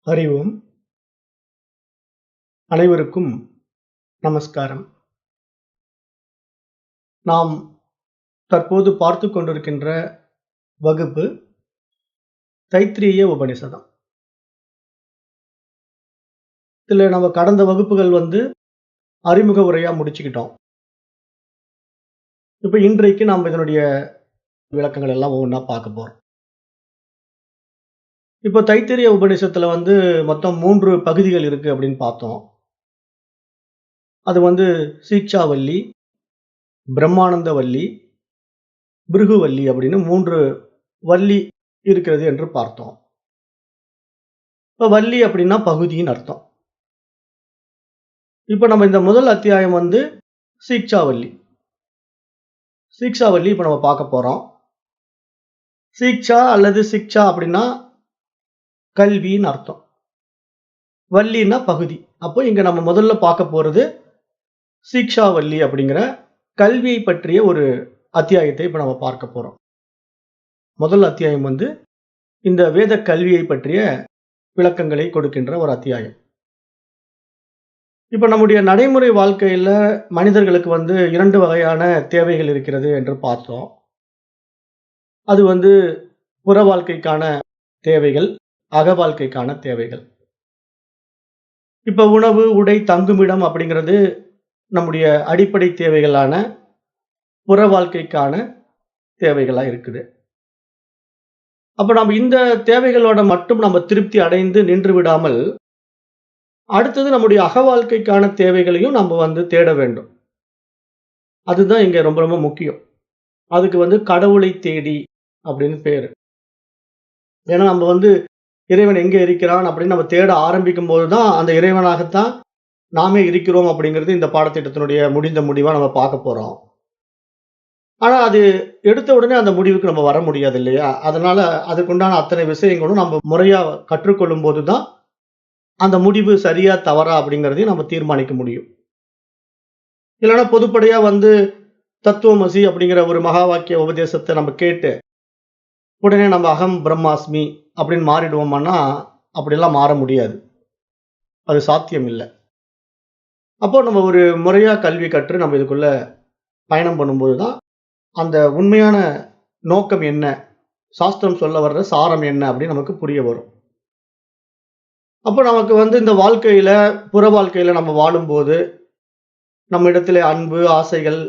அறிவோம். அனைவருக்கும் நமஸ்காரம். நாம் தற்போது பார்த்துக் கொண்டிருக்கின்ற வகுப்பு தைத்திரிய உபநிஷதம். இதுல நம்ம கடந்த வகுப்புகள் அறிமுக உரையா முடிச்சுக்கிட்டோம். இப்ப இன்றைக்கு நாம் இதனுடைய விளக்கங்கள் எல்லாம் ஒவ்வொன்னா பார்க்க போறோம். இப்ப தைத்திரிய உபநிஷத்துல மொத்தம் 3 பகுதிகள் இருக்கு அப்படின்னு பார்த்தோம். அது சீக்ஷாவல்லி, பிரம்மானந்த வல்லி, பிருகுவல்லி அப்படின்னு 3 வல்லி இருக்கிறது என்று பார்த்தோம். இப்ப வல்லி அப்படின்னா பகுதியின் அர்த்தம். இப்ப நம்ம இந்த முதல் அத்தியாயம் சீக்ஷாவல்லி. சீக்ஷாவல்லி இப்ப நம்ம பார்க்க போறோம். சீக்ஷா அல்லது சிக்ஷா அப்படின்னா கல்வின்னு அர்த்தம். வல்லின்னா பகுதி. அப்போ இங்க நம்ம முதல்ல பார்க்க போறது சீக்ஷாவல்லி அப்படிங்கிற கல்வியை பற்றிய ஒரு அத்தியாயத்தை இப்ப நம்ம பார்க்க போறோம். முதல் அத்தியாயம் இந்த வேத கல்வியை பற்றிய விளக்கங்களை கொடுக்கின்ற ஒரு அத்தியாயம். இப்ப நம்முடைய நடைமுறை வாழ்க்கையில மனிதர்களுக்கு 2 வகையான தேவைகள் இருக்கிறது என்று பார்த்தோம். அது புற வாழ்க்கைக்கான தேவைகள், அக வாழ்க்கைக்கான தேவைகள். இப்ப உணவு, உடை, தங்குமிடம் அப்படிங்கிறது நம்முடைய அடிப்படை தேவைகளான புற வாழ்க்கைக்கான தேவைகளா இருக்குது. அப்ப நம்ம இந்த தேவைகளோட மட்டும் நம்ம திருப்தி அடைந்து நின்று விடாமல், அடுத்தது நம்முடைய அக வாழ்க்கைக்கான தேவைகளையும் நம்ம தேட வேண்டும். அதுதான் இங்க ரொம்ப ரொம்ப முக்கியம். அதுக்கு கடவுளை தேடி அப்படின்னு பேரு. ஏன்னா நம்ம இறைவன் எங்க இருக்கிறான் அப்படின்னு நம்ம தேட ஆரம்பிக்கும்போது தான் அந்த இறைவனாகத்தான் நாமே இருக்கிறோம் அப்படிங்கிறது இந்த பாடத்திட்டத்தினுடைய முடிந்த முடிவா நம்ம பார்க்க போறோம். ஆனா அது எடுத்த உடனே அந்த முடிவுக்கு நம்ம வர முடியாது இல்லையா? அதனால அதுக்குண்டான அத்தனை விஷயங்களும் நம்ம முறையா கற்றுக்கொள்ளும் போது தான் அந்த முடிவு சரியா தவறா அப்படிங்கிறதையும் நம்ம தீர்மானிக்க முடியும். இல்லைன்னா பொதுப்படையா தத்துவமசி அப்படிங்கிற ஒரு மகா வாக்கிய உபதேசத்தை நம்ம கேட்டு உடனே நம்ம அகம் பிரம்மாஸ்மி அப்படின்னு மாறிடுவோம்னா அப்படியெல்லாம் மாற முடியாது. அது சாத்தியம் இல்லை. அப்போ நம்ம ஒரு முறையா கல்வி கற்று நம்ம இதுக்குள்ள பயணம் பண்ணும்போது தான் அந்த உண்மையான நோக்கம் என்ன, சாஸ்திரம் சொல்ல வர்ற சாரம் என்ன அப்படின்னு நமக்கு புரிய வரும். அப்போ நமக்கு இந்த வாழ்க்கையில, புற வாழ்க்கையில நம்ம வாழும்போது நம்ம இடத்துல அன்பு, ஆசைகள்,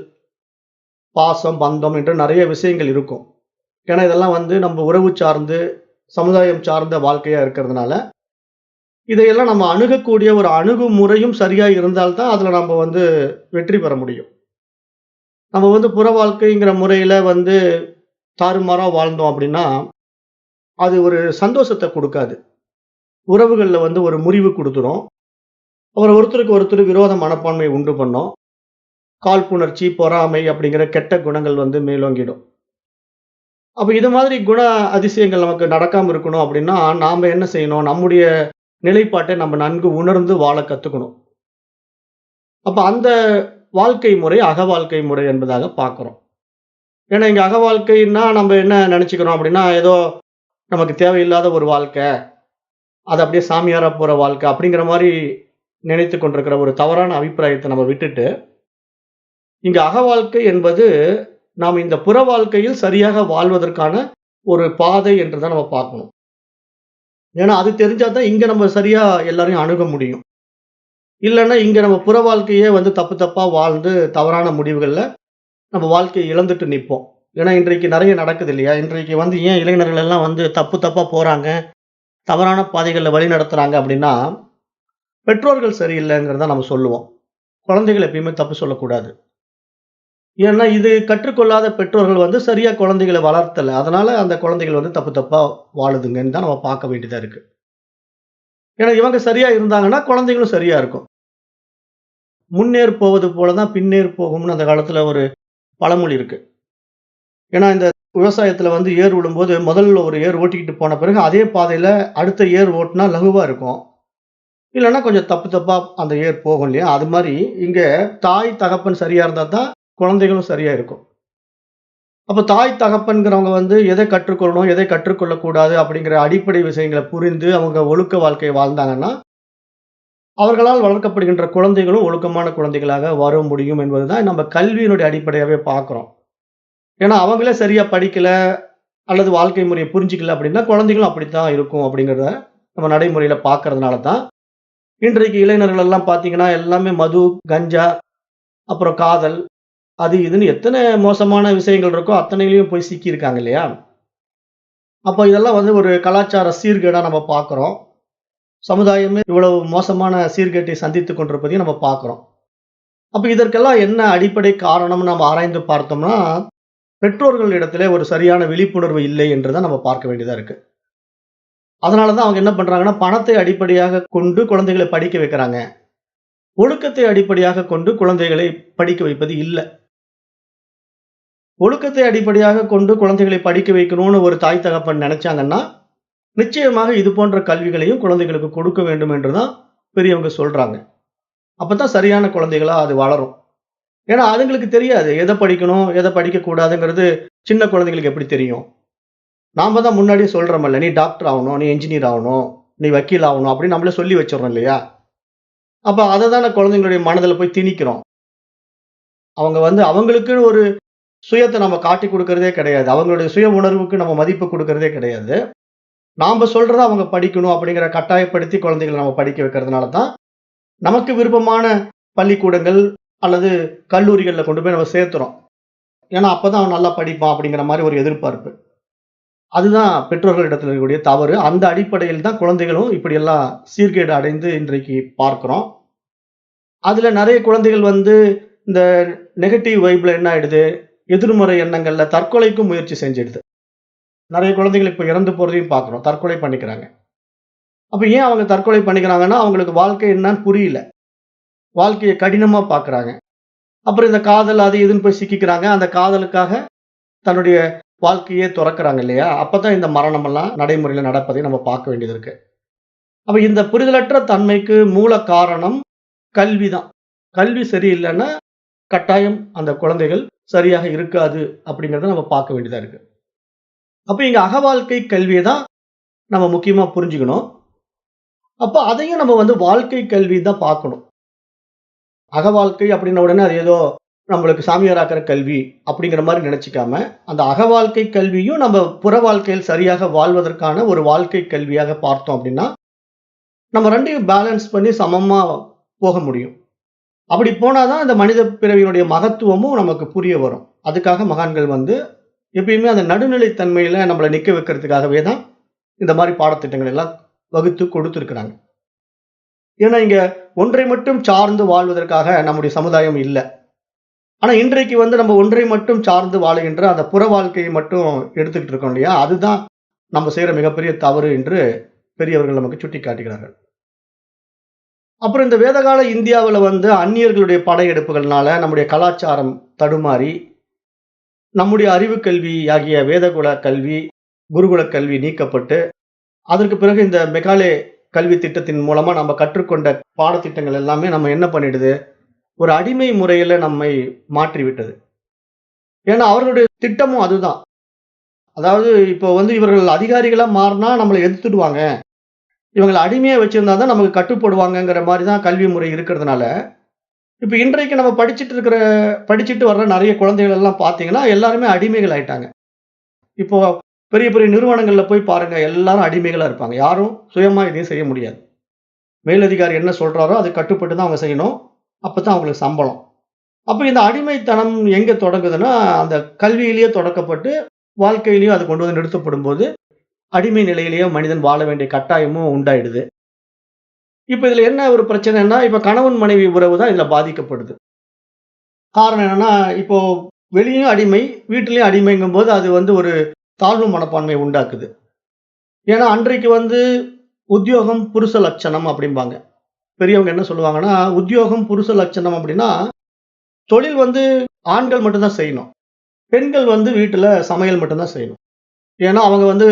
பாசம், பந்தம் என்று நிறைய விஷயங்கள் இருக்கும். ஏன்னா இதெல்லாம் நம்ம உறவு சார்ந்து, சமுதாயம் சார்ந்த வாழ்க்கையா இருக்கிறதுனால, இதையெல்லாம் நம்ம அணுகக்கூடிய ஒரு அணுகுமுறையும் சரியா இருந்தால்தான் அதுல நம்ம வெற்றி பெற முடியும். நம்ம புற வாழ்க்கைங்கிற முறையில தாறுமாறா வாழ்ந்தோம் அப்படின்னா, அது ஒரு சந்தோஷத்தை கொடுக்காது. உறவுகள்ல ஒரு முறிவு கொடுத்துரும். அப்புறம் ஒருத்தருக்கு ஒருத்தர் விரோத மனப்பான்மை உண்டு பண்ணும். காழ்ப்புணர்ச்சி, பொறாமை அப்படிங்கிற கெட்ட குணங்கள் மேலோங்கிடும். அப்ப இது மாதிரி குண அதிசயங்கள் நமக்கு நடக்காம இருக்கணும் அப்படின்னா, நாம என்ன செய்யணும்? நம்முடைய நிலைப்பாட்டை நம்ம நன்கு உணர்ந்து வாழ கத்துக்கணும். அப்ப அந்த வாழ்க்கை முறை அக வாழ்க்கை முறை என்பதாக பார்க்கிறோம். ஏன்னா இங்க அக வாழ்க்கைன்னா நம்ம என்ன நினைச்சுக்கிறோம் அப்படின்னா, ஏதோ நமக்கு தேவையில்லாத ஒரு வாழ்க்கை, அது அப்படியே சாமியாரா போற வாழ்க்கை அப்படிங்கிற மாதிரி நினைத்துக் கொண்டிருக்கிற ஒரு தவறான அபிப்பிராயத்தை நம்ம விட்டுட்டு, இங்க அக வாழ்க்கை என்பது நாம் இந்த புற வாழ்க்கையில் சரியாக வாழ்வதற்கான ஒரு பாதை என்று தான் நம்ம பார்க்கணும். ஏன்னா அது தெரிஞ்சா தான் இங்க நம்ம சரியா எல்லாரையும் அணுக முடியும். இல்லன்னா இங்க நம்ம புற வாழ்க்கையே தப்பு தப்பா வாழ்ந்து தவறான முடிவுகள்ல நம்ம வாழ்க்கையை இழந்துட்டு நிப்போம். ஏன்னா இன்றைக்கு நிறைய நடக்குது இல்லையா? இன்றைக்கு ஏன் இளைஞர்கள் எல்லாம் தப்பு தப்பா போறாங்க, தவறான பாதைகள்ல வழி நடத்துறாங்க அப்படின்னா, பெற்றோர்கள் சரியில்லைங்கிறத நம்ம சொல்லுவோம். குழந்தைகள் எப்பயுமே தப்பு சொல்லக்கூடாது. ஏன்னா இது கற்றுக்கொள்ளாத பெற்றோர்கள் சரியா குழந்தைகள வளர்த்தல. அதனால அந்த குழந்தைகள் தப்பு தப்பா வாழுதுங்கன்னு தான் நம்ம பார்க்க வேண்டியதா இருக்கு. ஏன்னா இவங்க சரியா இருந்தாங்கன்னா குழந்தைகளும் சரியா இருக்கும். முன்னேறு போவது போல தான் பின்னேறு போகும்னு அந்த காலத்துல ஒரு பழமொழி இருக்கு. ஏன்னா இந்த விவசாயத்துல ஏர் விடும்போது முதல்ல ஒரு ஏர் ஓட்டிக்கிட்டு போன பிறகு அதே பாதையில அடுத்த ஏர் ஓட்டுனா லகுவா இருக்கும். இல்லன்னா கொஞ்சம் தப்பு தப்பா அந்த ஏர் போகும் இல்லையா? அது மாரி இங்க தாய், தகப்பன் சரியா இருந்தா தான் குழந்தைகளும் சரியா இருக்கும். அப்ப தாய், தகப்பன்கிறவங்க வந்து எதை கற்றுக்கொள்ளணும், எதை கற்றுக்கொள்ளக்கூடாது அப்படிங்கிற அடிப்படை விஷயங்கள புரிந்து அவங்க ஒழுக்க வாழ்க்கை வாழ்ந்தாங்கன்னா, அவர்களால் வளர்க்கப்படுகின்ற குழந்தைகளும் ஒழுக்கமான குழந்தைகளாக வர முடியும் என்பதுதான் நம்ம கல்வியினுடைய அடிப்படையாவே பார்க்கிறோம். ஏன்னா, அவங்களே சரியா படிக்கல அல்லது வாழ்க்கை முறைய புரிஞ்சுக்கல அப்படின்னா, குழந்தைகளும் அப்படித்தான் இருக்கும் அப்படிங்கிறத நம்ம நடைமுறையில பார்க்கறதுனால தான், இன்றைக்கு இளைஞர்கள் எல்லாம் பார்த்தீங்கன்னா, எல்லாமே மது, கஞ்சா, அப்புறம் காதல், அது இதுன்னு எத்தன மோசமான விஷயங்கள் இருக்கோ, அத்தனையிலயும் போய் சிக்கியிருக்காங்க இல்லையா? அப்ப இதெல்லாம் வந்து ஒரு கலாச்சார சீர்கேடா நம்ம பார்க்கிறோம். சமுதாயமே இவ்வளவு மோசமான சீர்கேட்டை சந்தித்துக் கொண்டிருப்பதையும் நம்ம பார்க்கிறோம். அப்ப இதற்கெல்லாம் என்ன அடிப்படை காரணம்னு நம்ம ஆராய்ந்து பார்த்தோம்னா, பெற்றோர்களிடத்திலே ஒரு சரியான விழிப்புணர்வு இல்லை என்று தான் நம்ம பார்க்க வேண்டியதா இருக்கு. அதனால தான் அவங்க என்ன பண்றாங்கன்னா, பணத்தை அடிப்படையாக கொண்டு குழந்தைகளை படிக்க வைக்கிறாங்க. ஒழுக்கத்தை அடிப்படையாக கொண்டு குழந்தைகளை படிக்க வைப்பது இல்ல. ஒழுக்கத்தை அடிப்படையாக கொண்டு குழந்தைகளை படிக்க வைக்கணும்னு ஒரு தாய் தகப்பன் நெனைச்சாங்கன்னா, நிச்சயமாக இது போன்ற கல்விகளையும் குழந்தைகளுக்கு கொடுக்க வேண்டும் என்று தான் பெரியவங்க சொல்றாங்க. அப்பதான் சரியான குழந்தைகளா அது வளரும். ஏன்னா அதுங்களுக்கு தெரியாது. எத படிக்கணும், எத படிக்கக்கூடாதுங்கிறது சின்ன குழந்தைகளுக்கு எப்படி தெரியும்? நாம தான் முன்னாடியே சொல்றோமல்ல, "நீ டாக்டர் ஆவணும், நீ என்ஜினியர் ஆவணும், நீ வக்கீல் ஆவணும்" அப்படின்னு நம்மளே சொல்லி வச்சுர்றோம் இல்லையா? அப்ப அத தான குழந்தைங்களுடைய மனதில போய் திணிக்கிறோம். அவங்க வந்து அவங்களுக்குன்னு ஒரு சுயத்த நம்ம காட்டிக் குடுக்கிறதே கிடையாது. அவங்களுடைய சுய உணர்வுக்கு நம்ம மதிப்பு குடுக்கிறதே கிடையாது. நாம சொல்றத அவங்க படிக்கணும் அப்படிங்கிற கட்டாயப்படுத்தி குழந்தைகள நம்ம படிக்க வைக்கிறதுனால தான், நமக்கு விருப்பமான பள்ளிக்கூடங்கள் அல்லது கல்லூரிகள்ல கொண்டு போய் நம்ம சேர்த்துறோம். ஏன்னா, அப்பதான் அவன் நல்லா படிப்பான் அப்படிங்கிற மாரி ஒரு எதிர்பார்ப்பு. அதுதான் பெற்றோர்களிடத்துல இருக்கக்கூடிய தவறு. அந்த அடிப்படையில் தான் குழந்தைகளும் இப்படியெல்லாம் சீர்கேடு அடைந்து இன்றைக்கு பார்க்கிறோம். அதுல நெறைய குழந்தைகள் வந்து இந்த நெகட்டிவ் வைப்ல என்ன ஆயிடுது, எதிர்மறை எண்ணங்கள்ல தற்கொலைக்கும் முயற்சி செஞ்சிடுது. நெறைய குழந்தைகள் இப்ப இறந்து போறதையும் பார்க்கிறோம். தற்கொலை பண்ணிக்கிறாங்க. அப்ப ஏன் அவங்க தற்கொலை பண்ணிக்கிறாங்கன்னா, அவங்களுக்கு வாழ்க்கை என்னன்னு புரியல. வாழ்க்கைய கடினமா பார்க்குறாங்க. அப்புறம் இந்த காதல் அது இதுன்னு போய் சிக்கிக்கிறாங்க. அந்த காதலுக்காக தன்னுடைய வாழ்க்கையே துறக்குறாங்க இல்லையா? அப்பதான் இந்த மரணமெல்லாம் நடைமுறையில நடப்பதை நம்ம பார்க்க வேண்டியது இருக்கு. அப்ப இந்த புரிதலற்ற தன்மைக்கு மூல காரணம் கல்வி தான். கல்வி சரியில்லன்னா, கட்டாயம் அந்த குழந்தைகள் சரியாக இருக்காது அப்படிங்கிறத நம்ம பார்க்க வேண்டியதா இருக்கு. அப்ப இங்க அகவாழ்க்கை கல்விய தான் நம்ம முக்கியமா புரிஞ்சுக்கணும். அப்ப அதையும் நம்ம வந்து வாழ்க்கை கல்வி தான் பார்க்கணும். அகவாழ்க்கை அப்படின்ன உடனே அது ஏதோ நம்மளுக்கு சாமியாராக்குற கல்வி அப்படிங்கிற மாரி நெனச்சுக்காம, அந்த அகவாழ்க்கை கல்வியும் நம்ம புற வாழ்க்கையில் சரியாக வாழ்வதற்கான ஒரு வாழ்க்கை கல்வியாக பார்த்தோம் அப்படின்னா, நம்ம 2யும் பேலன்ஸ் பண்ணி சமமா போக முடியும். அப்படி போனா தான் இந்த மனித பிறவியினுடைய மகத்துவமும் நமக்கு புரிய வரும். அதுக்காக மகான்கள் வந்து எப்பயுமே அந்த நடுநிலை தன்மையில நம்மள நிக்க வைக்கிறதுக்காகவே தான் இந்த மாரி பாடத்திட்டங்கள் எல்லாம் வகுத்து கொடுத்திருக்கிறாங்க. ஏன்னா, இங்க ஒன்றை மட்டும் சார்ந்து வாழ்வதற்காக நம்முடைய சமுதாயம் இல்ல. ஆனா, இன்றைக்கு வந்து நம்ம ஒன்றை மட்டும் சார்ந்து வாழுகின்ற அந்த புற வாழ்க்கையை மட்டும் எடுத்துக்கிட்டு இருக்கோம் இல்லையா? அதுதான் நம்ம செய்ற மிகப்பெரிய தவறு என்று பெரியவர்கள் நமக்கு சுட்டிக்காட்டுகிறார்கள். அப்புறம் இந்த வேதகால இந்தியாவுல வந்து அந்நியர்களுடைய படையெடுப்புகள்னால நம்முடைய கலாச்சாரம் தடுமாறி, நம்முடைய அறிவுக் கல்வி ஆகிய வேதகுல கல்வி, குருகுல கல்வி நீக்கப்பட்டு, அதற்கு பிறகு இந்த மெகாலே கல்வி திட்டத்தின் மூலமா நம்ம கற்றுக்கொண்ட பாடத்திட்டங்கள் எல்லாமே நம்ம என்ன பண்ணிடுது, ஒரு அடிமை முறையில நம்மை மாற்றி விட்டது. ஏன்னா அவர்களுடைய திட்டமும் அதுதான். அதாவது இப்போ வந்து இவர்கள் அதிகாரிகளா மாறுனா நம்மள எதிர்த்துடுவாங்க. இவங்கள அடிமையா வச்சிருந்தா தான் நமக்கு கட்டுப்படுவாங்கங்கிற மாரி தான் கல்வி முறை இருக்கிறதுனால, இப்ப இன்றைக்கு நம்ம படிச்சுட்டு வர்ற நெறைய குழந்தைகள் எல்லாம் பார்த்தீங்கன்னா, எல்லாருமே அடிமைகள் ஆயிட்டாங்க. இப்போ பெரிய பெரிய நிறுவனங்கள்ல போய் பாருங்க, எல்லாரும் அடிமைகளா இருப்பாங்க. யாரும் சுயமா எதையும் செய்ய முடியாது. மேலதிகாரி என்ன சொல்றாரோ, அதுக்கு கட்டுப்பட்டு தான் அவங்க செய்யணும். அப்பதான் அவங்களுக்கு சம்பளம். அப்ப இந்த அடிமைத்தனம் எங்க தொடங்குதுன்னா, அந்த கல்வியிலேயே தொடக்கப்பட்டு, வாழ்க்கையிலயும் அது கொண்டு வந்து நிறுத்தப்படும்போது, அடிமை நிலையிலேயே மனிதன் வாழ வேண்டிய கட்டாயமும் உண்டாயிடுது. இப்ப இதுல என்ன ஒரு பிரச்சனைன்னா, இப்ப கணவன் மனைவி உறவு தான் இதுல பாதிக்கப்படுது. காரணம் என்னன்னா, இப்போ வெளியும் அடிமை, வீட்டிலயும் அடிமைங்கும்போது, அது வந்து ஒரு தாழ்வு மனப்பான்மைய உண்டாக்குது. ஏன்னா, அன்றைக்கு வந்து உத்தியோகம் புருஷ லட்சணம் அப்படிம்பாங்க. பெரியவங்க என்ன சொல்லுவாங்கன்னா, உத்தியோகம் புருஷ லட்சணம் அப்படின்னா, தொழில் வந்து ஆண்கள் மட்டும் தான் செய்யணும். பெண்கள் வந்து வீட்டுல சமையல் மட்டும் தான் செய்யணும். ஏன்னா, அவங்க வந்து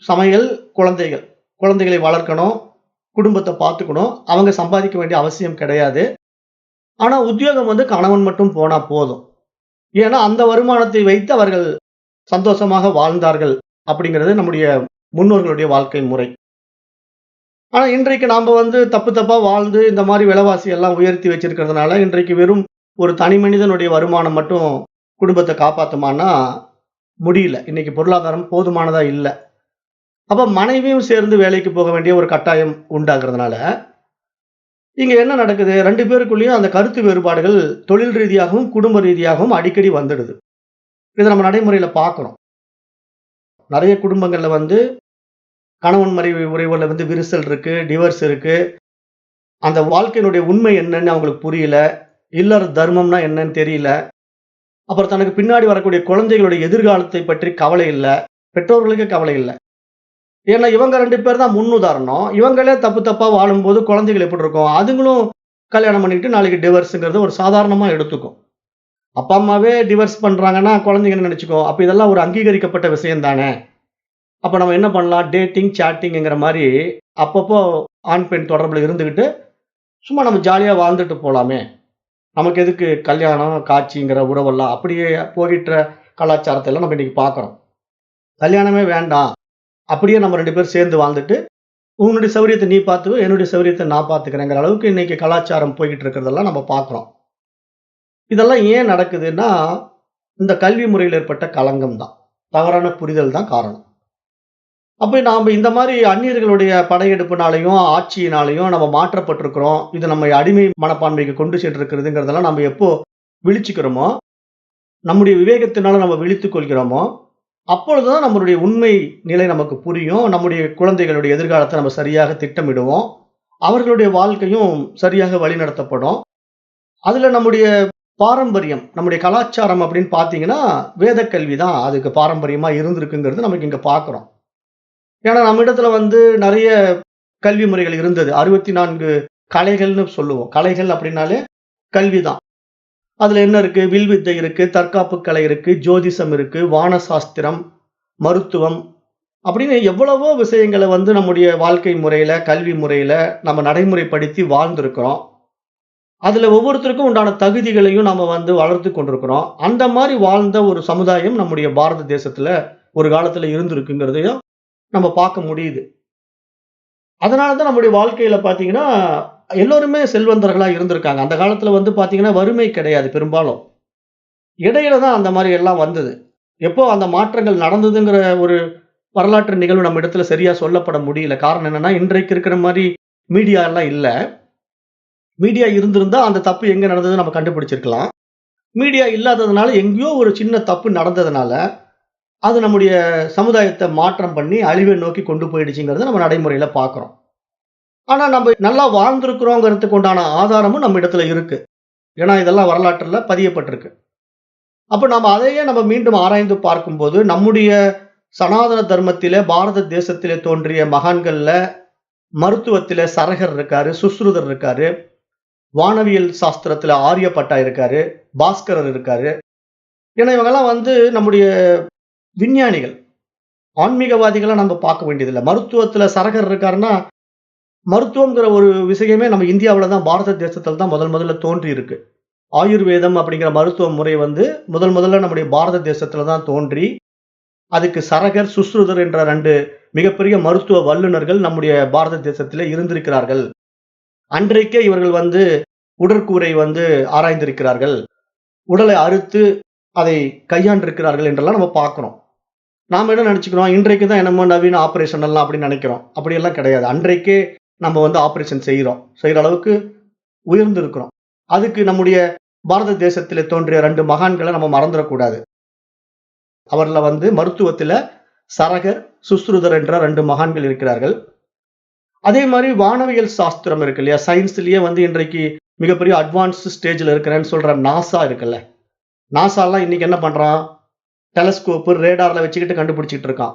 சமையல், குழந்தைகள். குழந்தைகளை வளர்க்கணும், குடும்பத்த பார்த்துக்கணும். அவங்க சம்பாதிக்க வேண்டிய அவசியம் கிடையாது. ஆனா, உத்தியோகம் வந்து கணவன் மட்டும் போனா போதும். ஏன்னா, அந்த வருமானத்தை வைத்து அவர்கள் சந்தோஷமாக வாழ்ந்தார்கள் அப்படிங்கிறது நம்முடைய முன்னோர்களுடைய வாழ்க்கை முறை. ஆனா இன்றைக்கு நாம வந்து தப்பு தப்பா வாழ்ந்து இந்த மாரி விலைவாசி எல்லாம் உயர்த்தி வச்சிருக்கிறதுனால, இன்றைக்கு வெறும் ஒரு தனி மனிதனுடைய வருமானம் மட்டும் குடும்பத்த காப்பாத்துமான்னா, முடியல. இன்னைக்கு பொருளாதாரம் போதுமானதா இல்ல. அப்ப மனைவியும் சேர்ந்து வேலைக்கு போக வேண்டிய ஒரு கட்டாயம் உண்டாகிறதுனால, இங்க என்ன நடக்குது? 2 பேருக்குள்ளயும் அந்த கருத்து வேறுபாடுகள் தொழில் ரீதியாகவும், குடும்ப ரீதியாகவும் அடிக்கடி வந்துடுது. இத நம்ம நடைமுறையில பார்க்கிறோம். நெறைய குடும்பங்கள்ல வந்து கணவன் மனைவி உறவுல வந்து விரிசல் இருக்கு, டிவோர்ஸ் இருக்கு. அந்த வாழ்க்கையினுடைய உண்மை என்னன்னு அவங்களுக்கு புரியல. இல்லற தர்மம்னா என்னன்னு தெரியல. அப்புறம் தனக்கு பின்னாடி வரக்கூடிய குழந்தைகளுடைய எதிர்காலத்தை பற்றி கவலை இல்ல. பெற்றோர்களுக்கு கவலை இல்ல. ஏன்னா இவங்க 2 பேர் தான் முன்னுதாரணம். இவங்களே தப்பு தப்பா வாழும்போது குழந்தைகள் எப்படி இருக்கும்? அதுங்களும் கல்யாணம் பண்ணிக்கிட்டு நாளைக்கு டிவோர்ஸ்ங்கிறது ஒரு சாதாரணமா எடுத்துக்கும். அப்பா, அம்மாவே டிவோர்ஸ் பண்றாங்கன்னா, குழந்தைங்க என்ன நெனச்சுக்கும்? அப்ப இதெல்லாம் ஒரு அங்கீகரிக்கப்பட்ட விஷயம் தானே! அப்ப நம்ம என்ன பண்ணலாம்? டேட்டிங், சாட்டிங்ங்கிற மாரி அப்பப்போ ஆண், பெண் தொடர்புல இருந்துகிட்டு, சும்மா நம்ம ஜாலியா வாழ்ந்துட்டு போலாமே! நமக்கு எதுக்கு கல்யாணம், காட்சிங்கிற உறவெல்லாம்? அப்படியே போகிற்ற கலாச்சாரத்த எல்லாம் நம்ம இன்னைக்கு பார்க்கிறோம். கல்யாணமே வேண்டாம். அப்படியே நம்ம 2 பேரும் சேர்ந்து வாழ்ந்துட்டு, உன்னுடைய சௌரியத்த நீ பார்த்துக்கோ, என்னுடைய சௌரியத்த நான் பார்த்துக்கிறேங்கிற அளவுக்கு இன்னைக்கு கலாச்சாரம் போய்க்கிட்டு இருக்கிறதெல்லாம் நம்ம பார்க்கிறோம். இதெல்லாம் ஏன் நடக்குதுன்னா, இந்த கல்வி முறையில ஏற்பட்ட களங்கம் தான். தவறான புரிதல் தான் காரணம். அப்ப நாம இந்த மாரி அந்நியர்களுடைய படையெடுப்புனாலயும், ஆட்சியினாலயும் நம்ம மாற்றப்பட்டிருக்கிறோம். இது நம்மை அடிமை மனப்பான்மைக்கு கொண்டு சென்றிருக்கிறதுங்கிறதெல்லாம் நம்ம எப்போ விழிச்சுக்கிறோமோ, நம்முடைய விவேகத்தினால நம்ம விழித்துக் கொள்கிறோமோ, அப்பொழுதுதான் நம்மளுடைய உண்மை நிலை நமக்கு புரியும். நம்முடைய குழந்தைகளுடைய எதிர்காலத்த நம்ம சரியாக திட்டமிடுவோம். அவர்களுடைய வாழ்க்கையும் சரியாக வழிநடத்தப்படும். அதுல நம்முடைய பாரம்பரியம், நம்முடைய கலாச்சாரம் அப்படின்னு பார்த்தீங்கன்னா, வேதக் கல்வி தான் அதுக்கு பாரம்பரியமா இருந்திருக்குங்கிறது நமக்கு இங்க பார்க்கிறோம். ஏன்னா நம்மிடத்துல வந்து நெறைய கல்வி முறைகள் இருந்தது. 64 கலைகள்னு சொல்லுவோம். கலைகள் அப்படின்னாலே கல்வி தான். அதுல என்ன இருக்கு? வில்வித்தை இருக்கு, தற்காப்பு கலை இருக்கு, ஜோதிஷம் இருக்கு, வான சாஸ்திரம், மருத்துவம் அப்படின்னு எவ்வளவோ விஷயங்கள வந்து நம்முடைய வாழ்க்கை முறையில, கல்வி முறையில நம்ம நடைமுறைப்படுத்தி வாழ்ந்திருக்கிறோம். அதுல ஒவ்வொருத்தருக்கும் உண்டான தகுதிகளையும் நாம வந்து வளர்த்துக் கொண்டிருக்கிறோம். அந்த மாரி வாழ்ந்த ஒரு சமுதாயம் நம்முடைய பாரத தேசத்துல ஒரு காலத்துல இருந்திருக்குங்கிறதையும் நம்ம பார்க்க முடியுது. அதனால தான் நம்முடைய வாழ்க்கையில பார்த்தீங்கன்னா, எல்லோருமே செல்வந்தர்களா இருந்திருக்காங்க. அந்த காலத்துல வந்து பார்த்தீங்கன்னா, வறுமை கிடையாது பெரும்பாலும். இடையில தான் அந்த மாரி எல்லாம் வந்தது. எப்போ அந்த மாற்றங்கள் நடந்ததுங்கிற ஒரு வரலாற்று நிகழ்வு நம்ம இடத்துல சரியா சொல்லப்பட முடியல. காரணம் என்னன்னா, இன்றைக்கு இருக்கிற மாரி மீடியா எல்லாம் இல்ல. மீடியா இருந்திருந்தா அந்த தப்பு எங்க நடந்ததுன்னு நம்ம கண்டுபிடிச்சிருக்கலாம். மீடியா இல்லாததுனால எங்கேயோ ஒரு சின்ன தப்பு நடந்ததுனால, அது நம்முடைய சமுதாயத்த மாற்றம் பண்ணி அழிவை நோக்கி கொண்டு போயிடுச்சுங்கிறத நம்ம நடைமுறையில பார்க்கிறோம். ஆனா நம்ம நல்லா வாழ்ந்திருக்கிறோங்கிறதுக்கு உண்டான ஆதாரமும் நம்ம இடத்துல இருக்கு. ஏன்னா இதெல்லாம் வரலாற்றுல பதியப்பட்டிருக்கு. அப்ப நாம அதையே நம்ம மீண்டும் ஆராய்ந்து பார்க்கும்போது, நம்முடைய சனாதன தர்மத்திலே, பாரத தேசத்திலே தோன்றிய மகான்கள்ல, மருத்துவத்தில சரகர் இருக்காரு, சுஷ்ருதர் இருக்காரு, வானவியல் சாஸ்திரத்தில ஆரியப்பட்டா இருக்காரு, பாஸ்கரர் இருக்காரு. ஏன்னா இவங்கலாம் வந்து நம்முடைய விஞ்ஞானிகள். ஆன்மீகவாதிகளா நம்ம பார்க்க வேண்டியதில்ல. மருத்துவத்தில சரகர் இருக்காருன்னா, மருத்துவம்ங்கிற ஒரு விஷயமே நம்ம இந்தியாவுல தான் பாரத தேசத்தில தான் முதல்ல தோன்றி இருக்கு. ஆயுர்வேதம் அப்படிங்கிற மருத்துவ முறை வந்து முதல்ல நம்முடைய பாரத தேசத்தில தான் தோன்றி, அதுக்கு சரகர், சுஷ்ருதர் என்ற 2 மிகப்பெரிய மருத்துவ வல்லுனர்கள் நம்முடைய பாரத தேசத்திலே இருந்திருக்கிறார்கள். அன்றைக்கே இவர்கள் வந்து உடற்கூறை வந்து ஆராய்ந்திருக்கிறார்கள். உடலை அறுத்து அதை கையாண்டிருக்கிறார்கள் என்றெல்லாம் நம்ம பார்க்கிறோம். நாம என்ன நெனச்சுக்கிறோம், இன்றைக்கு தான் என்னமோ நவீன ஆப்பரேஷன் எல்லாம் அப்படின்னு நெனைக்கிறோம். அப்படியெல்லாம் கிடையாது. அன்றைக்கே நம்ம வந்து ஆப்பரேஷன் செய்றோம். செய்ற அளவுக்கு உயர்ந்திருக்கிறோம். அதுக்கு நம்முடைய பாரத தேசத்திலே தோன்றிய 2 மகான்கள நம்ம மறந்துறக்கூடாது. அவர்ல வந்து மருத்துவத்தில சரகர், சுஷ்ருதர் என்ற 2 மகான்கள் இருக்கிறார்கள். அதே மாரி வானவியல் சாஸ்திரம் இருக்கு இல்லையா? சயின்ஸ்லயே வந்து இன்றைக்கு மிகப்பெரிய அட்வான்ஸ்ட் ஸ்டேஜ்ல இருக்கிறேன்னு சொல்ற நாசா இருக்குல்ல. நாசாலாம் இன்னைக்கு என்ன பண்றான்? டெலஸ்கோப், ரேடார்ல வச்சுக்கிட்டு கண்டுபிடிச்சுக்கிட்டு இருக்கான்.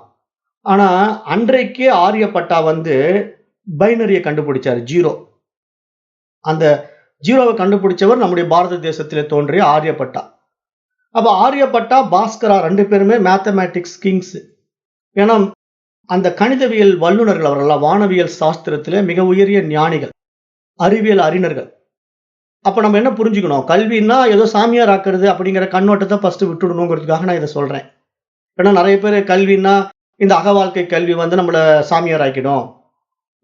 ஆனா, அன்றைக்கே ஆரியப்பட்டா வந்து பைனரிய கண்டுபிடிச்சாரு. 0. அந்த 0வ கண்டுபிடிச்சவர் நம்முடைய பாரத தேசத்திலே தோன்றிய ஆரியப்பட்டா. அப்ப ஆரியப்பட்டா, பாஸ்கரா 2 பேருமே மேத்தமேட்டிக்ஸ் கிங்ஸ். ஏன்னா, அந்த கணிதவியல் வல்லுனர்கள் அவர்கள்லாம். வானவியல் சாஸ்திரத்திலே மிக உயரிய ஞானிகள், அறிவியல் அறிஞர்கள். அப்ப நம்ம என்ன புரிஞ்சுக்கணும்? கல்வின்னா ஏதோ சாமியார் ஆக்குறது அப்படிங்கிற கண்ணோட்டத்த ஃபர்ஸ்ட் விட்டுடணுங்கிறதுக்காக நான் இத சொல்றேன். ஏன்னா நெறைய பேரு கல்வின்னா, இந்த அக வாழ்க்கை கல்வி வந்து நம்மள சாமியார் ஆக்கிடும்,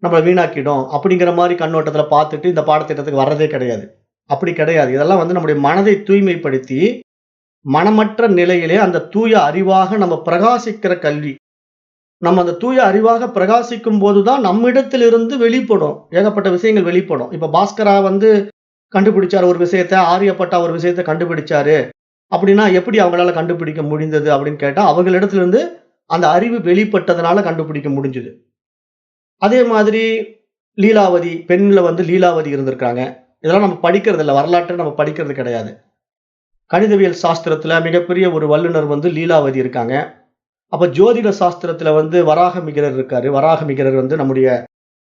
நம்மள வீணாக்கிடும் அப்படிங்கிற மாரி கண்ணோட்டத்துல பார்த்துட்டு இந்த பாடத்திட்டத்துக்கு வர்றதே கிடையாது. அப்படி கிடையாது. இதெல்லாம் வந்து நம்முடைய மனதை தூய்மைப்படுத்தி, மனமற்ற நிலையிலே அந்த தூய அறிவாக நம்ம பிரகாசிக்கிற கல்வி. நம்ம அந்த தூய அறிவாக பிரகாசிக்கும் போது தான் நம்மிடத்திலிருந்து வெளிப்படும். ஏகப்பட்ட விஷயங்கள் வெளிப்படும். இப்ப பாஸ்கரா வந்து கண்டுபிடிச்சாரு ஒரு விஷயத்த, ஆரியப்பட்டா ஒரு விஷயத்த கண்டுபிடிச்சாரு. அப்படின்னா எப்படி அவங்களால கண்டுபிடிக்க முடிந்தது அப்படின்னு கேட்டா, அவங்களிடத்திலிருந்து அந்த அறிவு வெளிப்பட்டதனால கண்டுபிடிக்க முடிஞ்சது. அதே மாதிரி லீலாவதி, பெண்ல வந்து லீலாவதி இருந்திருக்காங்க. இதெல்லாம் நம்ம படிக்கிறது இல்ல. வரலாற்ற நம்ம படிக்கிறது கிடையாது. கணிதவியல் சாஸ்திரத்துல மிகப்பெரிய ஒரு வல்லுனர் வந்து லீலாவதி இருக்காங்க. அப்ப ஜோதிட சாஸ்திரத்துல வந்து வராகமிகிரர் இருக்காரு. வராகமிகிரர் வந்து நம்முடைய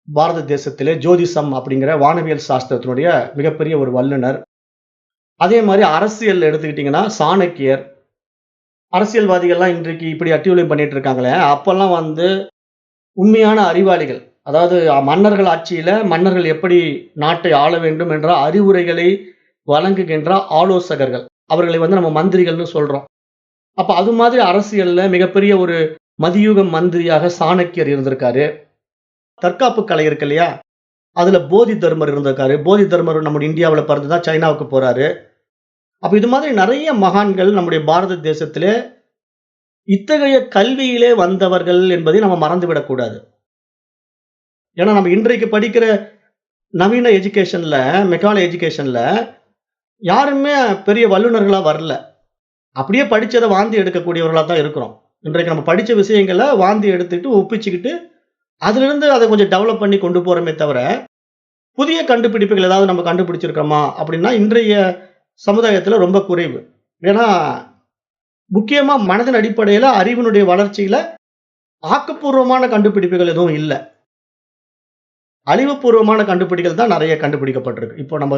பாரத தேசத்திலே ஜோதிஷம் அப்படிங்கிற வானவியல் சாஸ்திரத்தினுடைய மிகப்பெரிய ஒரு வல்லுனர். அதே மாரி அரசியல் எடுத்துக்கிட்டீங்கன்னா, சாணக்கியர். அரசியல்வாதிகள்லாம் இன்றைக்கு இப்படி அட்டூழியம் பண்ணிட்டு இருக்காங்களே, அப்பல்லாம் வந்து உண்மையான அறிவாளிகள். அதாவது மன்னர்கள் ஆட்சியில மன்னர்கள் எப்படி நாட்டை ஆள வேண்டும் என்ற அறிவுரைகளை வழங்குகின்ற ஆலோசகர்கள். அவர்களை வந்து நம்ம மந்திரிகள்னு சொல்றோம். அப்ப அது மாதிரி அரசியல்ல மிகப்பெரிய ஒரு மதியூக மந்திரியாக சாணக்கியர் இருந்திருக்காரு. தற்காப்பு கலை இருக்கு இல்லையா? அதுல போதி தர்மர் இருந்திருக்காரு. போதி தர்மர் நம்முடைய இந்தியாவுல பிறந்து தான் சைனாவுக்கு போறாரு. அப்ப இது மாதிரி நெறைய மகான்கள் நம்முடைய பாரத தேசத்திலே இத்தகைய கல்வியிலே வந்தவர்கள் என்பதை நம்ம மறந்துவிடக் கூடாது. ஏன்னா நம்ம இன்றைக்கு படிக்கிற நவீன எஜுகேஷன்ல, மெக்காலே எஜுகேஷன்ல யாருமே பெரிய வல்லுனர்களா வரல. அப்படியே படிச்சத வாந்தி எடுக்கக்கூடியவர்களா தான் இருக்கிறோம். இன்றைக்கு நம்ம படிச்ச விஷயங்கள வாந்தி எடுத்துட்டு, ஒப்பிச்சுக்கிட்டு, அதிலிருந்து அத கொஞ்சம் டெவலப் பண்ணி கொண்டு போறோமே தவிர, புதிய கண்டுபிடிப்புகள் ஏதாவது நம்ம கண்டுபிடிச்சிருக்கிறோமா? அப்படின்னா, இன்றைய சமுதாயத்துல ரொம்ப குறைவு. ஏன்னா, முக்கியமா மனதின் அடிப்படையில அறிவினுடைய வளர்ச்சியில ஆக்கப்பூர்வமான கண்டுபிடிப்புகள் எதுவும் இல்ல. அழிவுப்பூர்வமான கண்டுபிடிகள் தான் நெறைய கண்டுபிடிக்கப்பட்டிருக்கு. இப்போ நம்ம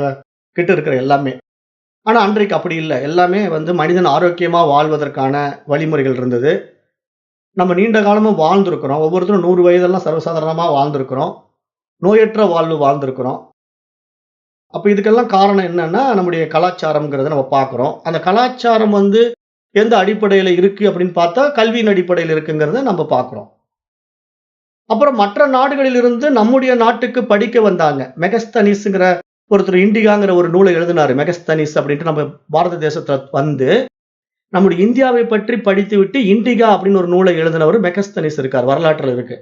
கிட்ட இருக்கிற எல்லாமே. ஆனா, அன்றைக்கு அப்படி இல்ல. எல்லாமே வந்து மனிதன் ஆரோக்கியமா வாழ்வதற்கான வழிமுறைகள் இருந்தது. நம்ம நீண்ட காலமா வாழ்ந்திருக்கிறோம். ஒவ்வொருத்தரும் 100 வயதெல்லாம் சர்வசாதாரணமா வாழ்ந்திருக்கிறோம். நோயற்ற வாழ்வு வாழ்ந்திருக்கிறோம். அப்ப இதுக்கெல்லாம் காரணம் என்னன்னா, நம்முடைய கலாச்சாரம்ங்கிறத நம்ம பார்க்கிறோம். அந்த கலாச்சாரம் வந்து எந்த அடிப்படையில இருக்கு அப்படின்னு பார்த்தா, கல்வியின் அடிப்படையில இருக்குங்கிறத நம்ம பார்க்கிறோம். அப்புறம் மற்ற நாடுகளிலிருந்து நம்முடைய நாட்டுக்கு படிக்க வந்தாங்க. மெகஸ்தனிஸ்ங்கிற ஒருத்தர் இண்டிகாங்கிற ஒரு நூலை எழுதினாரு. மெகஸ்தனிஸ் அப்படின்ட்டு நம்ம பாரத தேசத்துல வந்து, நம்முடைய இந்தியாவை பற்றி படித்துவிட்டு இண்டிகா அப்படின்னு ஒரு நூலை எழுதினவரு மெகஸ்தனிஸ் இருக்கார். வரலாற்றுல இருக்கு.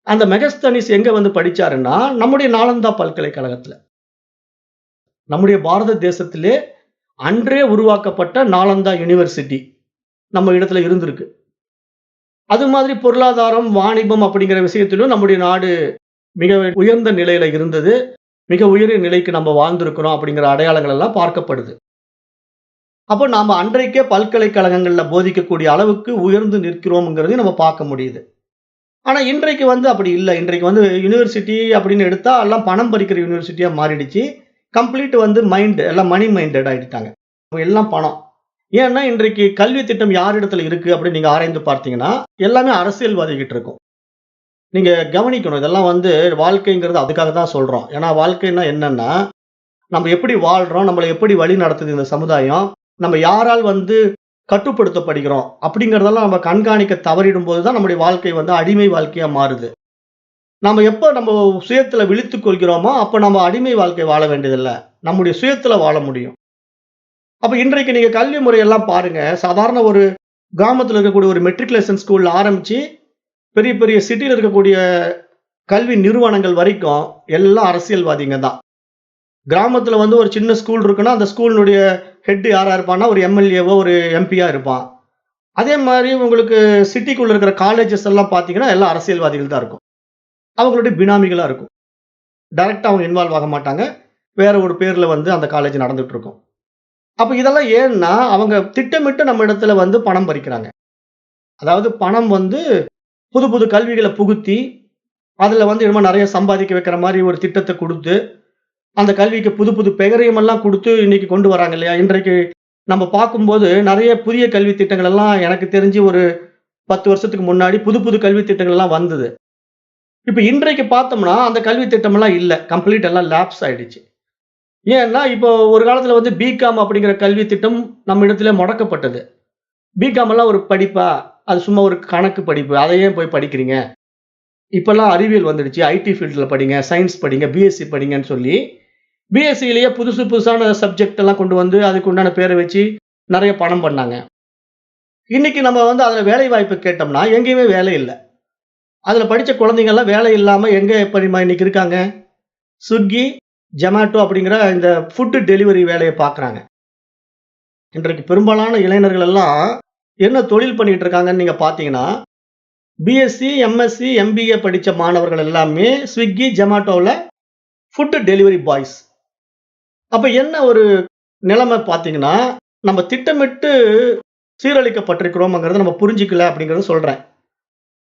அந்த மெகஸ்தனிஸ் எங்க வந்து படிச்சாருன்னா, நம்முடைய நாலந்தா பல்கலைக்கழகத்துல. நம்முடைய பாரத தேசத்திலே அன்றே உருவாக்கப்பட்ட நாலந்தா யுனிவர்சிட்டி நம்ம இடத்துல இருந்திருக்கு. அது மாதிரி பொருளாதாரம், வாணிபம் அப்படிங்கிற விஷயத்திலும் நம்முடைய நாடு மிக உயர்ந்த நிலையில இருந்தது. மிக உயரிய நிலைக்கு நம்ம வாழ்ந்திருக்கிறோம் அப்படிங்கிற அடையாளங்கள் எல்லாம் பார்க்கப்படுது. அப்போ நாம அன்றைக்கே பல்கலைக்கழகங்கள்ல போதிக்கக்கூடிய அளவுக்கு உயர்ந்து நிற்கிறோம்ங்கிறதையும் நம்ம பார்க்க முடியுது. ஆனா இன்றைக்கு வந்து அப்படி இல்ல. இன்றைக்கு வந்து யுனிவர்சிட்டி அப்படின்னு எடுத்தா எல்லாம் பணம் பறிக்கிற யுனிவர்சிட்டியா மாறிடுச்சு. கம்ப்ளீட் வந்து மைண்ட் எல்லாம் மனி மைண்டட் ஆயிட்டாங்க. எல்லாம் பணம். ஏன்னா இன்றைக்கு கல்வி திட்டம் யாரிடத்துல இருக்கு அப்படின்னு நீங்க ஆராய்ந்து பார்த்தீங்கன்னா, எல்லாமே அரசியல்வாதிகிட்ட இருக்கும். நீங்க கவனிக்கணும். இதெல்லாம் வந்து வாழ்க்கைங்கிறது அதுக்காக தான் சொல்றோம். ஏன்னா வாழ்க்கைன்னா என்னன்னா, நம்ம எப்படி வாழ்றோம், நம்மள எப்படி வழி நடத்துது இந்த சமுதாயம், நம்ம யாரால் வந்து கட்டுப்படுத்தப்படுகிறோம் அப்படிங்கிறதெல்லாம் நம்ம கண்காணிக்க தவறிடும்போது தான் நம்முடைய வாழ்க்கை வந்து அடிமை வாழ்க்கையா மாறுது. நாம எப்ப நம்ம சுயத்துல விழித்துக் கொள்கிறோமோ, அப்ப நம்ம அடிமை வாழ்க்கை வாழ வேண்டியதில்ல. நம்முடைய சுயத்துல வாழ முடியும். அப்ப இன்றைக்கு நீங்க கல்வி முறையெல்லாம் பாருங்க. சாதாரண ஒரு கிராமத்துல இருக்கக்கூடிய ஒரு மெட்ரிகுலேஷன் ஸ்கூல்ல ஆரம்பிச்சு, பெரிய பெரிய சிட்டில இருக்கக்கூடிய கல்வி நிறுவனங்கள் வரைக்கும் எல்லாம் அரசியல்வாதிங்க தான். கிராமத்துல வந்து ஒரு சின்ன ஸ்கூல் இருக்குன்னா, அந்த ஸ்கூலினுடைய ஹெட் யாரா இருப்பான்னா, ஒரு எம்.எல்.ஏவோ, ஒரு எம்.பி.யா இருப்பான். அதே மாரி உங்களுக்கு சிட்டிக்குள்ள இருக்கிற காலேஜஸ் எல்லாம் பார்த்தீங்கன்னா, எல்லாம் அரசியல்வாதிகள் தான் இருக்கும். அவங்களுடைய பினாமிகளா இருக்கும். டைரக்ட்டா அவங்க இன்வால்வ் ஆக மாட்டாங்க. வேற ஒரு பேர்ல வந்து அந்த காலேஜ் நடந்துட்டு இருக்கும். அப்ப இதெல்லாம் ஏன்னா, அவங்க திட்டமிட்டு நம்ம இடத்துல வந்து பணம் பறிக்கிறாங்க. அதாவது பணம் வந்து புது புது கல்விகள புகுத்தி, அதுல வந்து என்னமோ நெறைய சம்பாதிக்க வைக்கிற மாரி ஒரு திட்டத்த குடுத்து, அந்த கல்விக்கு புது புது பெயரையும் எல்லாம் குடுத்து இன்னைக்கு கொண்டு வராங்க இல்லையா? இன்றைக்கு நம்ம பார்க்கும்போது நெறைய புதிய கல்வி திட்டங்கள் எல்லாம் எனக்கு தெரிஞ்சு ஒரு 10 வருஷத்துக்கு முன்னாடி புது புது கல்வி திட்டங்கள் எல்லாம் வந்தது. இப்ப இன்றைக்கு பார்த்தோம்னா, அந்த கல்வி திட்டமெல்லாம் இல்ல. கம்ப்ளீட் எல்லாம் லேப்ஸ் ஆயிடுச்சு. ஏன்னா, இப்போ ஒரு காலத்துல வந்து பிகாம் அப்படிங்கிற கல்வி திட்டம் நம்ம இடத்திலே முடக்கப்பட்டது. பிகாம் எல்லாம் ஒரு படிப்பா? அது சும்மா ஒரு கணக்கு படிப்பு. அத ஏன் போய் படிக்கிறீங்க? இப்பல்லாம் அறிவியல் வந்துடுச்சு. ஐடி ஃபீல்ட்ல படிங்க, சயன்ஸ் படிங்க, பிஎஸ்சி படிங்கன்னு சொல்லி, பிஎஸ்சிலயே புதுசு புதுசான சப்ஜெக்ட் எல்லாம் கொண்டு வந்து, அதுக்கு உண்டான பேர வச்சு நெறைய பணம் பண்ணாங்க. இன்னைக்கு நம்ம வந்து அதுல வேலை வாய்ப்பு கேட்டோம்னா, எங்கேயுமே வேலை இல்ல. அதுல படிச்ச குழந்தைங்கலாம் வேலை இல்லாம எங்க தெரியுமா இன்னைக்கு இருக்காங்க? Swiggy, Zomato அப்படிங்கிற இந்த ஃபுட் டெலிவரி வேலைய பார்க்குறாங்க. இன்றைக்கு பெரும்பாலான இளைஞர்கள் எல்லாம் என்ன தொழில் பண்ணிட்டு இருக்காங்கன்னு நீங்க பார்த்தீங்கன்னா, பிஎஸ்சி, எம்எஸ்சி, எம்பிஏ படிச்ச மாணவர்கள் எல்லாமே Swiggy, Zomatoல ஃபுட் டெலிவரி பாய்ஸ். அப்ப என்ன ஒரு நிலைமை பார்த்தீங்கன்னா, நம்ம திட்டமிட்டு சீரழிக்கப்பட்டிருக்கிறோம்ங்கிறத நம்ம புரிஞ்சுக்கல அப்படிங்கிறத சொல்றேன்.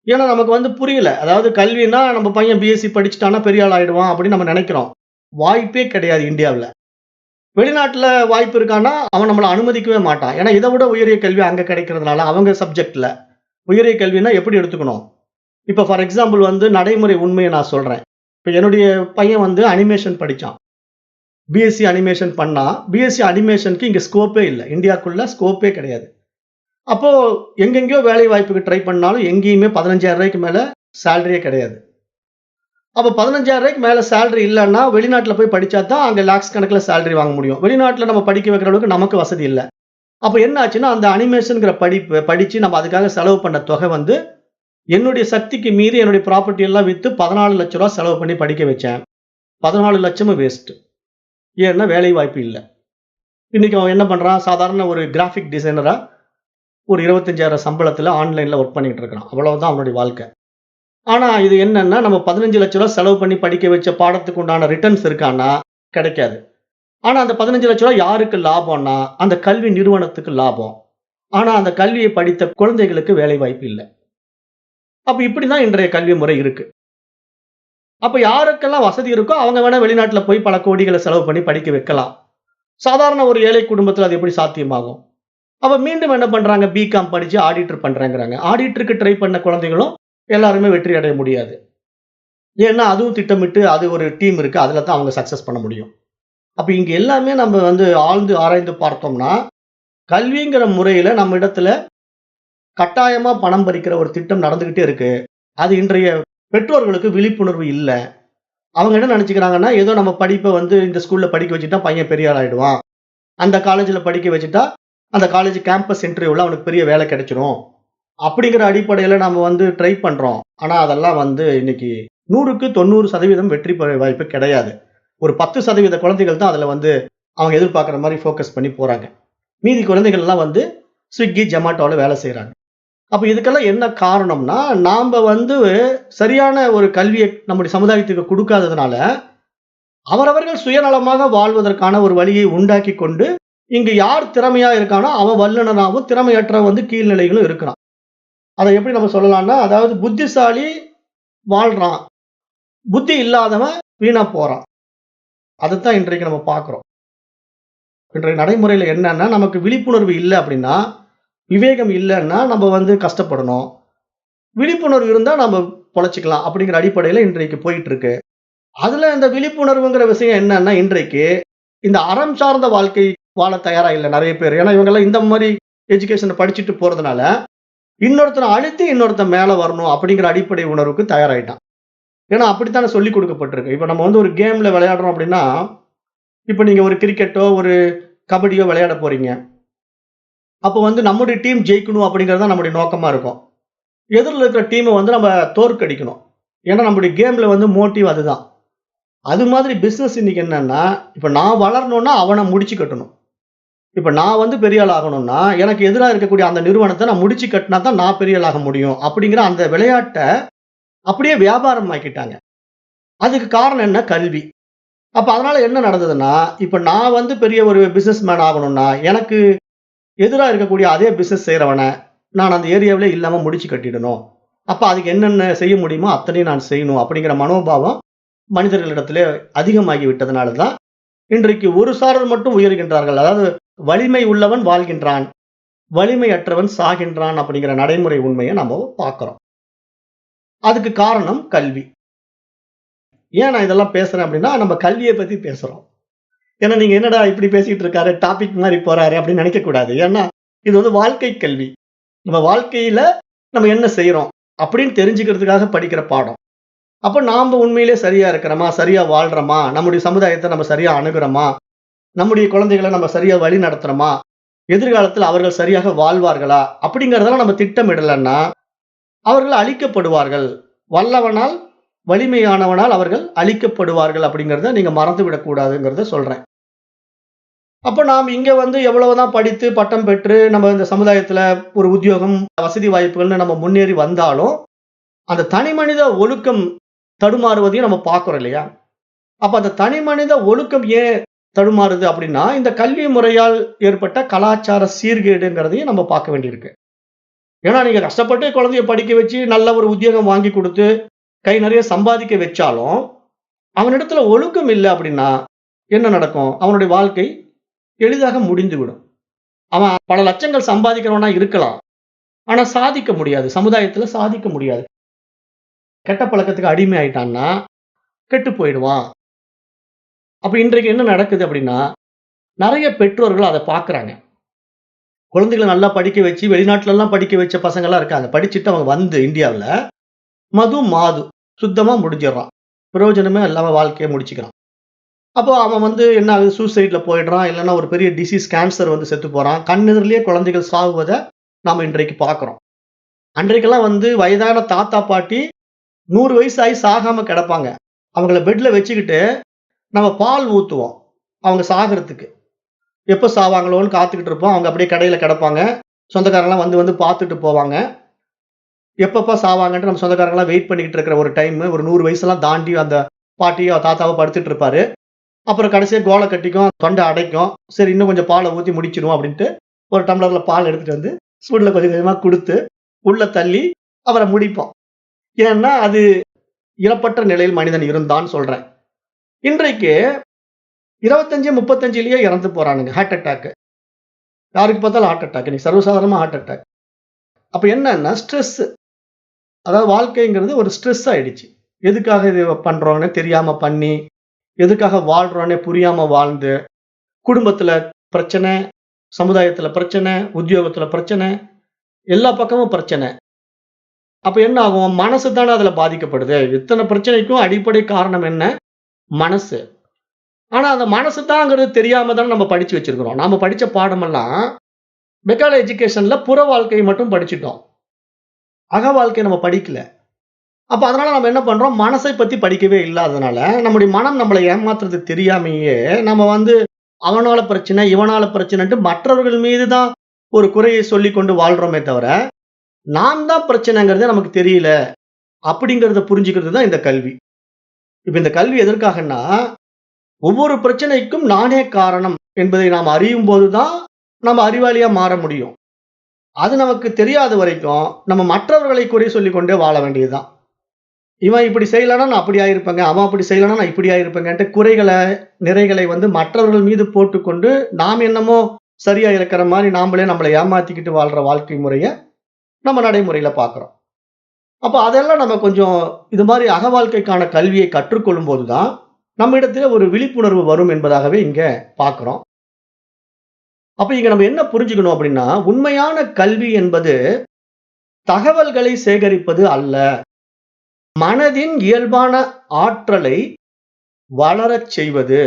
ஏன்னா நமக்கு வந்து புரியல. அதாவது கல்வின்னா நம்ம பையன் பிஎஸ்சி படிச்சுட்டான்னா பெரிய ஆள் ஆயிடுவான் அப்படின்னு நம்ம நெனைக்கிறோம். வாய்ப்பே கிடையாது இந்தியாவுல. வெளிநாட்டுல வாய்ப்பு இருக்கான்னா, அவன் நம்மள அனுமதிக்கவே மாட்டான். ஏன்னா இத விட உயரிய கல்வி அங்க கிடைக்கிறதுனால, அவங்க சப்ஜெக்ட்ல. உயரிய கல்வின்னா எப்படி எடுத்துக்கணும்? இப்ப ஃபார் எக்ஸாம்பிள் வந்து நடைமுறை உண்மைய நான் சொல்றேன். இப்ப என்னுடைய பையன் வந்து அனிமேஷன் படிச்சான். பிஎஸ்சி அனிமேஷன் பண்ணான். பிஎஸ்சி அனிமேஷனுக்கு இங்க ஸ்கோப்பே இல்ல. இந்தியாக்குள்ள ஸ்கோப்பே கிடையாது. அப்போ எங்கெங்கேயோ வேலை வாய்ப்புக்கு ட்ரை பண்ணாலும் எங்கேயுமே ரூ. 15,000க்கு மேல சேலரியே கிடையாது. அப்ப ரூ. 15,000க்கு மேல சேலரி இல்லன்னா, வெளிநாட்டுல போய் படிச்சா தான் அங்க லாக்ஸ் கணக்குல சேலரி வாங்க முடியும். வெளிநாட்டுல நம்ம படிக்க வைக்கிற அளவுக்கு நமக்கு வசதி இல்ல. அப்ப என்ன ஆச்சுன்னா, அந்த அனிமேஷன்ங்கிற படிப்பு படிச்சு நம்ம அதுக்காக செலவு பண்ண தொகை வந்து, என்னுடைய சக்திக்கு மீறி என்னுடைய ப்ராப்பர்ட்டி எல்லாம் வித்து ரூ. 14,00,000 செலவு பண்ணி படிக்க வச்சேன். 14,00,000 வேஸ்ட். ஏன்னா வேலை வாய்ப்பு இல்ல. இன்னைக்கு அவன் என்ன பண்றான்? சாதாரண ஒரு கிராபிக் டிசைனரா ஒரு 25,000 சம்பளத்துல ஆன்லைன்ல வொர்க் பண்ணிட்டு இருக்கிறான். அவ்வளவுதான் அவனுடைய வாழ்க்கை. ஆனா இது என்னன்னா, நம்ம ரூ. 15,00,000 செலவு பண்ணி படிக்க வச்ச பாடத்துக்கு உண்டான ரிட்டர்ன்ஸ் இருக்கான்னா, கிடைக்காது. ஆனா அந்த ரூ. 15,00,000 யாருக்கு லாபம்னா, அந்த கல்வி நிறுவனத்துக்கு லாபம். ஆனா அந்த கல்வியை படித்த குழந்தைகளுக்கு வேலை வாய்ப்பு இல்ல. அப்ப இப்படிதான் இன்றைய கல்வி முறை இருக்கு. அப்ப யாருக்கெல்லாம் வசதி இருக்கோ, அவங்க வேணா வெளிநாட்டுல போய் பல கோடிகள செலவு பண்ணி படிக்க வைக்கலாம். சாதாரண ஒரு ஏழை குடும்பத்துல அது எப்படி சாத்தியமாகும்? அப்ப மீண்டும் என்ன பண்றாங்க? பிகாம் படிச்சு ஆடிட்டர் பண்றேங்கிறாங்க. ஆடிட்டருக்கு ட்ரை பண்ண குழந்தைகளும் எல்லாருமே வெற்றி அடைய முடியாது. ஏன்னா அதுவும் திட்டமிட்டு அது ஒரு டீம் இருக்கு. அதுல தான் அவங்க சக்சஸ் பண்ண முடியும். அப்ப இங்க எல்லாமே நம்ம வந்து ஆழ்ந்து ஆராய்ந்து பார்த்தோம்னா, கல்விங்கிற முறையில நம்ம இடத்துல கட்டாயமா பணம் பறிக்கிற ஒரு திட்டம் நடந்துகிட்டே இருக்கு. அது இன்றைய பெற்றோர்களுக்கு விழிப்புணர்வு இல்ல. அவங்க என்ன நெனச்சுக்கிறாங்கன்னா, ஏதோ நம்ம படிப்ப வந்து இந்த ஸ்கூல்ல படிக்க வச்சுட்டா பையன் பெரிய ஆள் ஆயிடுவான். அந்த காலேஜ்ல படிக்க வச்சுட்டா, அந்த காலேஜ் கேம்பஸ் இன்டர்வியூல அவனுக்கு பெரிய வேலை கிடைச்சிரும். அப்படிங்கிற அடிப்படையில நாம வந்து ட்ரை பண்றோம். ஆனா அதெல்லாம் வந்து இன்னைக்கு 100க்கு 90% வெற்றி பெற வாய்ப்பு கிடையாது. ஒரு 10% குழந்தைகள் தான் அதுல வந்து அவங்க எதிர்பார்க்கிற மாரி ஃபோக்கஸ் பண்ணி போறாங்க. மீதி குழந்தைகள் எல்லாம் வந்து Swiggy, Zomatoல வேலை செய்றாங்க. அப்ப இதுக்கெல்லாம் என்ன காரணம்னா, நாம வந்து சரியான ஒரு கல்விய நம்முடைய சமுதாயத்துக்கு குடுக்காததுனால, அவரவர்கள் சுயநலமாக வாழ்வதற்கான ஒரு வழியை உண்டாக்கிக் கொண்டு, இங்கு யார் திறமையா இருக்கானோ, அவன் வல்லுனராவும், திறமையற்றவன் வந்து கீழ்நிலையிலும் இருக்கிறான். அத எப்படி நம்ம சொல்லலாம்னா, அதாவது புத்திசாலி வாழ்றான். புத்தி இல்லாதவன் வீணா போறான். அதத்தான் இன்றைக்கு நம்ம பார்க்கிறோம். இன்றைய நடைமுறையில என்னன்னா, நமக்கு விழிப்புணர்வு இல்ல அப்படின்னா, விவேகம் இல்லன்னா நம்ம வந்து கஷ்டப்படணும். விழிப்புணர்வு இருந்தா நம்ம பொழச்சுக்கலாம் அப்படிங்கிற அடிப்படையில இன்றைக்கு போயிட்டு இருக்கு. அதுல இந்த விழிப்புணர்வுங்கிற விஷயம் என்னன்னா, இன்றைக்கு இந்த அறம் சார்ந்த வாழ்க்கை வாழ தயாரா இல்ல நெறைய பேர். ஏன்னா இவங்கலாம் இந்த மாரி எஜுகேஷன படிச்சுட்டு போறதுனால, இன்னொருத்தன அழுத்தி இன்னொருத்தன் மேல வரணும் அப்படிங்கிற அடிப்படை உணர்வுக்கு தயாராயிட்டான். ஏன்னா அப்படித்தானே சொல்லிக் குடுக்கப்பட்டிருக்கு. இப்ப நம்ம வந்து ஒரு கேம்ல விளையாடுறோம் அப்படின்னா, இப்ப நீங்க ஒரு கிரிக்கெட்டோ, ஒரு கபடியோ விளையாட போறீங்க. அப்ப வந்து நம்முடைய டீம் ஜெயிக்கணும் அப்படிங்கிறது தான் நம்முடைய நோக்கமா இருக்கும். எதிர்ல இருக்கிற டீம வந்து நம்ம தோற்கடிக்கணும். ஏன்னா நம்முடைய கேம்ல வந்து மோட்டிவ் அதுதான். அது மாதிரி பிசினஸ் இன்னைக்கு என்னன்னா, இப்ப நான் வளரணும்னா அவன முடிச்சு கட்டணும். இப்ப நான் வந்து பெரிய ஆள் ஆகணும்னா, எனக்கு எதிரா இருக்கக்கூடிய அந்த நிறுவனத்த நான் முடிச்சு கட்டினா தான் நான் பெரிய ஆள் ஆக முடியும். அப்படிங்கிற அந்த விளையாட்ட அப்படியே வியாபாரம் ஆக்கிட்டாங்க. அதுக்கு காரணம் என்ன? கல்வி. அப்ப அதனால என்ன நடந்ததுன்னா, இப்ப நான் வந்து பெரிய ஒரு பிசினஸ் மேன் ஆகணும்னா, எனக்கு எதிரா இருக்கக்கூடிய அதே பிசினஸ் செய்றவன, நான் அந்த ஏரியாவிலே இல்லாம முடிச்சு கட்டிடணும். அப்ப அதுக்கு என்னென்ன செய்ய முடியுமோ அத்தனையும் நான் செய்யணும் அப்படிங்கிற மனோபாவம் மனிதர்களிடத்திலே அதிகமாகி விட்டதனால தான், இன்றைக்கு ஒரு சாரர் மட்டும் உயர்கின்றார்கள். அதாவது வலிமை உள்ளவன் வாழ்கின்றான், வலிமையற்றவன் சாகின்றான் அப்படிங்கிற நடைமுறை உண்மைய நம்ம பார்க்கிறோம். அதுக்கு காரணம் கல்வி. ஏன் நான் இதெல்லாம் பேசுறேன் அப்படின்னா, நம்ம கல்விய பத்தி பேசுறோம். ஏன்னா நீங்க என்னடா இப்படி பேசிட்டு இருக்காரு, டாபிக் மாரி போறாரு அப்படின்னு நினைக்கக் கூடாது. ஏன்னா இது வந்து வாழ்க்கை கல்வி. நம்ம வாழ்க்கையில நம்ம என்ன செய்றோம் அப்படின்னு தெரிஞ்சுக்கிறதுக்காக படிக்கிற பாடம். அப்ப நாம உண்மையிலே சரியா இருக்கிறோமா? சரியா வாழ்றோமா? நம்முடைய சமுதாயத்த நம்ம சரியா அணுகுறோமா? நம்முடைய குழந்தைகள நம்ம சரியா வழி நடத்துறோமா? எதிர்காலத்துல அவர்கள் சரியாக வாழ்வார்களா? அப்படிங்கிறதெல்லாம் நம்ம திட்டமிடலன்னா, அவர்கள் அழிக்கப்படுவார்கள். வல்லவனால், வலிமையானவனால் அவர்கள் அழிக்கப்படுவார்கள் அப்படிங்கிறத நீங்க மறந்துவிடக் கூடாதுங்கிறத சொல்றேன். அப்ப நாம் இங்க வந்து எவ்வளவுதான் படித்து, பட்டம் பெற்று, நம்ம இந்த சமுதாயத்துல ஒரு உத்தியோகம், வசதி வாய்ப்புகள்னு நம்ம முன்னேறி வந்தாலும், அந்த தனிமனித ஒழுக்கம் தடுமாறுவதையும் நம்ம பார்க்கிறோம் இல்லையா? அப்ப அந்த தனிமனித ஒழுக்கம் ஏன் தடுமாறுது அப்படின்னா, இந்த கல்வி முறையால் ஏற்பட்ட கலாச்சார சீர்கேடுங்கிறதையும் நம்ம பார்க்க வேண்டியிருக்கு. ஏன்னா, நீங்க கஷ்டப்பட்டு குழந்தைய படிக்க வச்சு, நல்ல ஒரு உத்தியோகம் வாங்கி குடுத்து, கை நிறைய சம்பாதிக்க வச்சாலும், அவனிடத்துல ஒழுக்கம் இல்ல அப்படின்னா, என்ன நடக்கும்? அவனுடைய வாழ்க்கை எளிதாக முடிந்துவிடும். அவன் பல லட்சங்கள் சம்பாதிக்கிறவனா இருக்கலாம். ஆனா சாதிக்க முடியாது. சமுதாயத்துல சாதிக்க முடியாது. கெட்ட பழக்கத்துக்கு அடிமை ஆயிட்டான்னா, கெட்டு போயிடுவான். அப்ப இன்றைக்கு என்ன நடக்குது அப்படின்னா, நெறைய பெற்றோர்கள் அத பார்க்குறாங்க. குழந்தைகள நல்லா படிக்க வச்சு, வெளிநாட்டுலலாம் படிக்க வச்ச பசங்கலாம் இருக்காங்க. படிச்சுட்டு அவங்க வந்து இந்தியாவுல, மது, மாது சுத்தமா முடிச்சிடுறான். பிரயோஜனமே இல்லாம வாழ்க்கைய முடிச்சுக்கிறான். அப்போ அவன் வந்து என்ன ஆகுது? சூசைட்ல போயிடுறான். இல்லன்னா ஒரு பெரிய டிசீஸ் கேன்சர் வந்து செத்து போறான். கண்ணெதிரிலேயே குழந்தைகள் சாகுவத நாம இன்றைக்கு பார்க்கிறோம். அன்றைக்கெல்லாம் வந்து வயதான தாத்தா, பாட்டி 100 வயசு ஆகி சாகாம கிடப்பாங்க. அவங்கள பெட்ல வச்சுக்கிட்டு நம்ம பால் ஊத்துவோம். அவங்க சாகறதுக்கு. எப்ப சாவாங்களோன்னு காத்துக்கிட்டு இருப்போம். அவங்க அப்படியே கடையில கிடப்பாங்க. சொந்தக்காரங்கலாம் வந்து வந்து பார்த்துட்டு போவாங்க. எப்பப்ப சாவாங்கன்ட்டு நம்ம சொந்தக்காரங்கலாம் வெயிட் பண்ணிக்கிட்டு இருக்கிற ஒரு டைம் ஒரு 100 வயசெல்லாம் தாண்டி அந்த பாட்டியோ, தாத்தாவோ படுத்துட்டு இருப்பாரு. அப்புறம் கடைசியா கோல கட்டிக்கும், தொண்டை அடைக்கும். சரி இன்னும் கொஞ்சம் பால ஊத்தி முடிச்சிருவோம் அப்படின்ட்டு, ஒரு டம்ளர்ல பால் எடுத்துட்டு வந்து, ஸ்பூன்ல கொஞ்சம் கொஞ்சமா குடுத்து, உள்ள தள்ளி அவர முடிப்போம். ஏன்னா, அது இறப்பற்ற நிலையில் மனிதன் இருந்தான்னு சொல்றேன். இன்றைக்கு 25, 35லயே இறந்து போறானுங்க. Heart attack. யாருக்கு பார்த்தாலும் ஹார்ட் அட்டாக். இன்னைக்கு சர்வசாதாரணமா ஹார்ட் அட்டாக். அப்ப என்னன்னா ஸ்ட்ரெஸ். அதாவது வாழ்க்கைங்கிறது ஒரு ஸ்ட்ரெஸ் ஆயிடுச்சு. எதுக்காக இது பண்றோம்னு தெரியாம பண்ணி, எதுக்காக வாழ்றோம்னே புரியாம வாழ்ந்து, குடும்பத்துல பிரச்சனை, சமுதாயத்துல பிரச்சனை, உத்தியோகத்துல பிரச்சனை, எல்லா பக்கமும் பிரச்சனை. அப்ப என்ன ஆகும்? மனசு தானே அதுல பாதிக்கப்படுது. இத்தன பிரச்சனைக்கும் அடிப்படை காரணம் என்ன? மனசு. ஆனா அந்த மனசு தான்ங்கிறது தெரியாம தானே நம்ம படிச்சு வச்சிருக்கிறோம். நாம படிச்ச பாடமெல்லாம் மெக்காலே எஜுகேஷன்ல புற வாழ்க்கைய மட்டும் படிச்சுட்டோம். அக வாழ்க்கைய நம்ம படிக்கல. அப்ப அதனால நம்ம என்ன பண்றோம்? மனசை பத்தி படிக்கவே இல்லாதனால, நம்முடைய மனம் நம்மள ஏமாத்துறது தெரியாமயே, நம்ம வந்து அவனால பிரச்சனை, இவனால பிரச்சனைன்ட்டு மற்றவர்கள் மீது தான் ஒரு குறையை சொல்லிக் கொண்டு வாழ்றோமே தவிர, நான் தான் பிரச்சனைங்கிறதே நமக்கு தெரியல. அப்படிங்கிறத புரிஞ்சுக்கிறது தான் இந்த கல்வி. இப்ப இந்த கல்வி எதற்காகன்னா, ஒவ்வொரு பிரச்சனைக்கும் நானே காரணம் என்பதை நாம் அறியும்போது தான், நம்ம அறிவாளியா மாற முடியும். அது நமக்கு தெரியாத வரைக்கும், நம்ம மற்றவர்களை குறை சொல்லிக் கொண்டே வாழ வேண்டியது தான். இவன் இப்படி செய்யலன்னா நான் அப்படி ஆயிருப்பேங்க. அவன் அப்படி செய்யலன்னா நான் இப்படி ஆயிருப்பேங்கன்ட்டு குறைகள, நிறைகளை வந்து மற்றவர்கள் மீது போட்டுக்கொண்டு, நாம் என்னமோ சரியா இருக்கிற மாரி நாமளே நம்மள ஏமாத்திக்கிட்டு வாழ்ற வாழ்க்கை முறைய நம்ம நடைமுறையில பார்க்கிறோம். அப்ப அதெல்லாம் நம்ம கொஞ்சம் இது மாரி அக வாழ்க்கைக்கான கல்வியை கற்றுக்கொள்ளும்போது தான், நம்மிடத்திலே ஒரு விழிப்புணர்வு வரும் என்பதாகவே இங்க பார்க்கிறோம். அப்ப இங்க நம்ம என்ன புரிஞ்சுக்கணும் அப்படின்னா, உண்மையான கல்வி என்பது தகவல்களை சேகரிப்பது அல்ல. மனதின் இயல்பான ஆற்றலை வளரச் செய்வது.